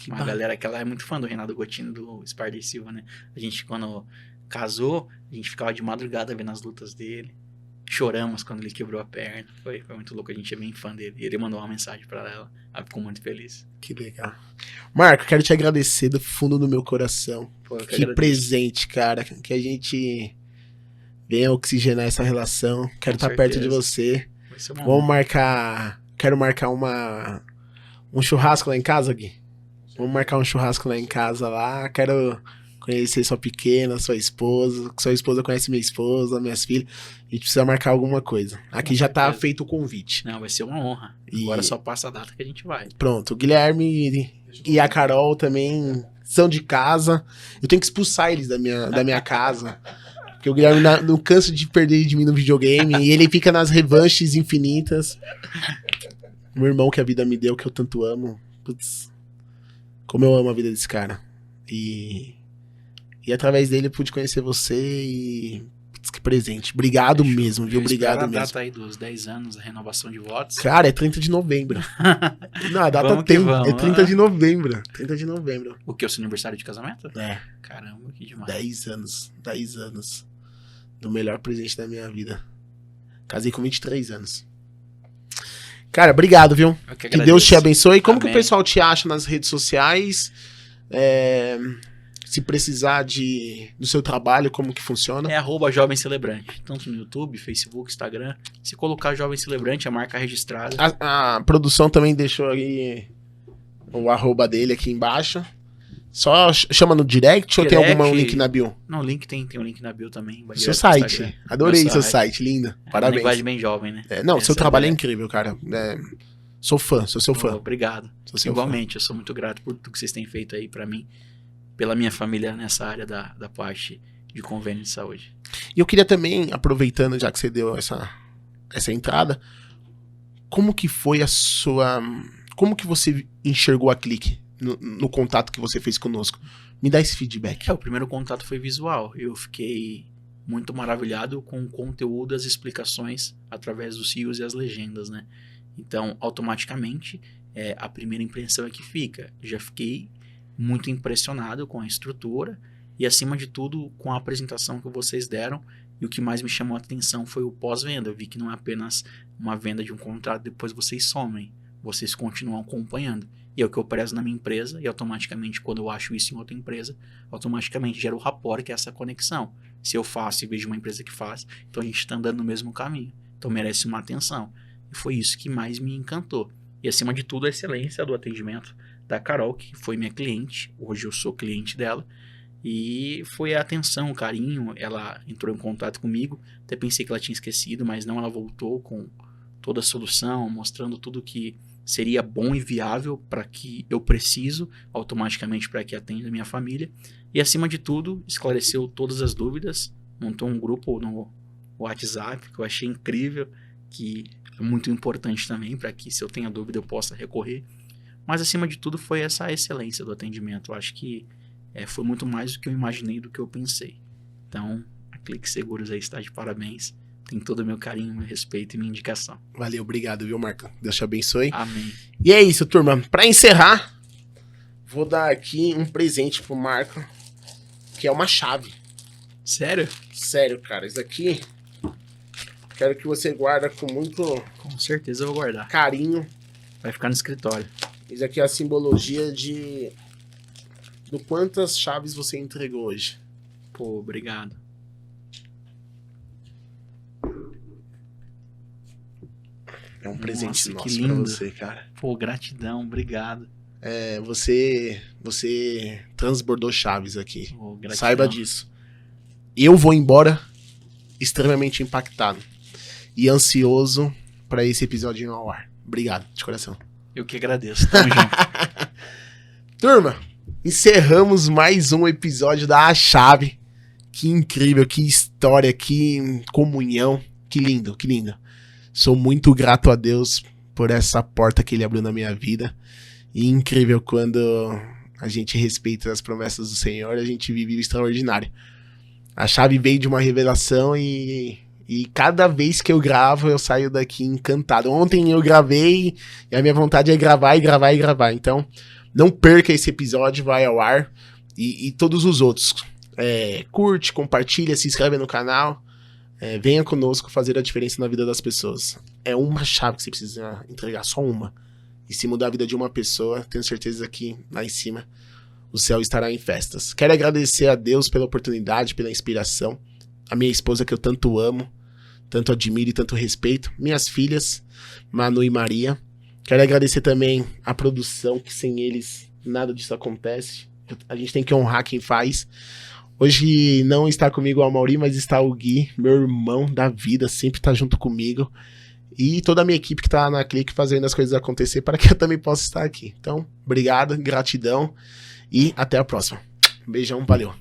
Uma galera que ela é muito fã do Reinaldo Gotino, do Sparder Silva, né? A gente, quando casou, a gente ficava de madrugada vendo as lutas dele. Choramos quando ele quebrou a perna. Foi muito louco, a gente é bem fã dele. E ele mandou uma mensagem pra ela. Ela ficou muito feliz. Que legal. Marco, quero te agradecer do fundo do meu coração. Pô, eu que Que agradeço. presente, cara. Que a gente venha oxigenar essa relação. Quero Com estar perto de certeza. você. Vai ser uma Vamos honra. marcar... Quero marcar um churrasco lá em casa, Gui. Vamos marcar um churrasco lá em casa lá. Quero conhecer sua pequena, sua esposa. Sua esposa conhece minha esposa, minhas filhas. A gente precisa marcar alguma coisa. Aqui Com já tá certeza. feito o convite. Não, vai ser uma honra. E- Agora só passa a data que a gente vai. Pronto, o Guilherme e a Carol também são de casa. Eu tenho que expulsar eles da minha casa. Porque o Guilherme não cansa de perder de mim no videogame. E ele fica nas revanches infinitas. Meu irmão que a vida me deu, que eu tanto amo. Putz, como eu amo a vida desse cara. E através dele eu pude conhecer você e Putz, que presente. Obrigado mesmo, viu? Eu Obrigado espero a mesmo. data aí dos 10 anos, a renovação de votos. Cara, é 30 de novembro. Não, a data Vamos que tem. vamos. É 30 de novembro. 30 de novembro. O que, o seu aniversário de casamento? É, Caramba, que demais. 10 anos. 10 anos. Do melhor presente da minha vida. Casei com 23 anos. Cara, obrigado, viu? Eu Que Deus te abençoe. Como que o Amém. pessoal te acha nas redes sociais? Se precisar do seu trabalho, como que funciona? É @Jovem Celebrante. Tanto no YouTube, Facebook, Instagram. Se colocar Jovem Celebrante, a marca registrada. A produção também deixou aí o @ dele aqui embaixo. Só chama no direct ou tem Direct. algum link na bio? Não, o link tem um link na bio também. vai Seu direto pro site. Instagram. Adorei Meu seu site, lindo. É uma Parabéns. linguagem bem jovem, né? Não, Essa seu é a trabalho é ideia. incrível, cara. Sou fã, sou seu fã. Obrigado. Sou seu fã. Igualmente, eu sou muito grato por tudo que vocês têm feito aí pra mim, pela minha família nessa área da parte de convênio de saúde. E eu queria também, aproveitando já que você deu essa entrada, como que foi como que você enxergou a Clique no contato que você fez conosco? Me dá esse feedback. O primeiro contato foi visual. Eu fiquei muito maravilhado com o conteúdo, as explicações através dos rios e as legendas, né? Então, automaticamente, a primeira impressão é que fica. Já fiquei muito impressionado com a estrutura e, acima de tudo, com a apresentação que vocês deram. E o que mais me chamou a atenção foi o pós-venda. Eu vi que não é apenas uma venda de um contrato, depois vocês somem. Vocês continuam acompanhando. E é o que eu prezo na minha empresa, e automaticamente, quando eu acho isso em outra empresa, automaticamente gera o rapport, que é essa conexão. Se eu faço e vejo uma empresa que faz, então a gente está andando no mesmo caminho. Então merece uma atenção. E foi isso que mais me encantou. E acima de tudo, a excelência do atendimento da Carol, que foi minha cliente. Hoje eu sou cliente dela. E foi a atenção, o carinho. Ela entrou em contato comigo. Até pensei que ela tinha esquecido, mas não, ela voltou com toda a solução, mostrando tudo que seria bom e viável para que eu preciso, automaticamente para que atenda a minha família. E acima de tudo, esclareceu todas as dúvidas, montou um grupo no WhatsApp, que eu achei incrível, que é muito importante também, para que se eu tenha dúvida eu possa recorrer. Mas acima de tudo foi essa excelência do atendimento. Eu acho que foi muito mais do que eu imaginei, do que eu pensei. Então, a Clique Seguros aí está de parabéns. Tem todo o meu carinho, meu respeito e minha indicação. Valeu, obrigado, viu, Marco? Deus te abençoe. Amém. E é isso, turma. Pra encerrar, vou dar aqui um presente pro Marco, que é uma chave. Sério? Sério, cara. Isso aqui, quero que você guarda com muito Com certeza eu vou guardar. carinho. Vai ficar no escritório. Isso aqui é a simbologia do quantas chaves você entregou hoje. Pô, obrigado. É um presente Nossa, que nosso pra lindo. você, cara. Pô, gratidão, obrigado. Você transbordou chaves aqui. Pô, gratidão. Saiba disso. Eu vou embora extremamente impactado e ansioso pra esse episódio ir ao ar. Obrigado, de coração. Eu que agradeço. Tamo junto. Turma, encerramos mais um episódio da A Chave. Que incrível, que história, que comunhão. Que lindo, que lindo. Sou muito grato a Deus por essa porta que Ele abriu na minha vida. E incrível quando a gente respeita as promessas do Senhor, a gente vive o extraordinário. A chave veio de uma revelação e cada vez que eu gravo, eu saio daqui encantado. Ontem eu gravei e a minha vontade é gravar e gravar e gravar. Então, não perca esse episódio, vai ao ar. E todos os outros. Curte, compartilha, se inscreve no canal. Venha conosco fazer a diferença na vida das pessoas. É uma chave que você precisa entregar, só uma. E se mudar a vida de uma pessoa, tenho certeza que lá em cima o céu estará em festas. Quero agradecer a Deus pela oportunidade, pela inspiração. A minha esposa que eu tanto amo, tanto admiro e tanto respeito. Minhas filhas, Manu e Maria. Quero agradecer também a produção, que sem eles nada disso acontece. A gente tem que honrar quem faz. Hoje não está comigo o Amauri, mas está o Gui, meu irmão da vida, sempre está junto comigo. E toda a minha equipe que está na Clique fazendo as coisas acontecer para que eu também possa estar aqui. Então, obrigado, gratidão e até a próxima. Beijão, valeu.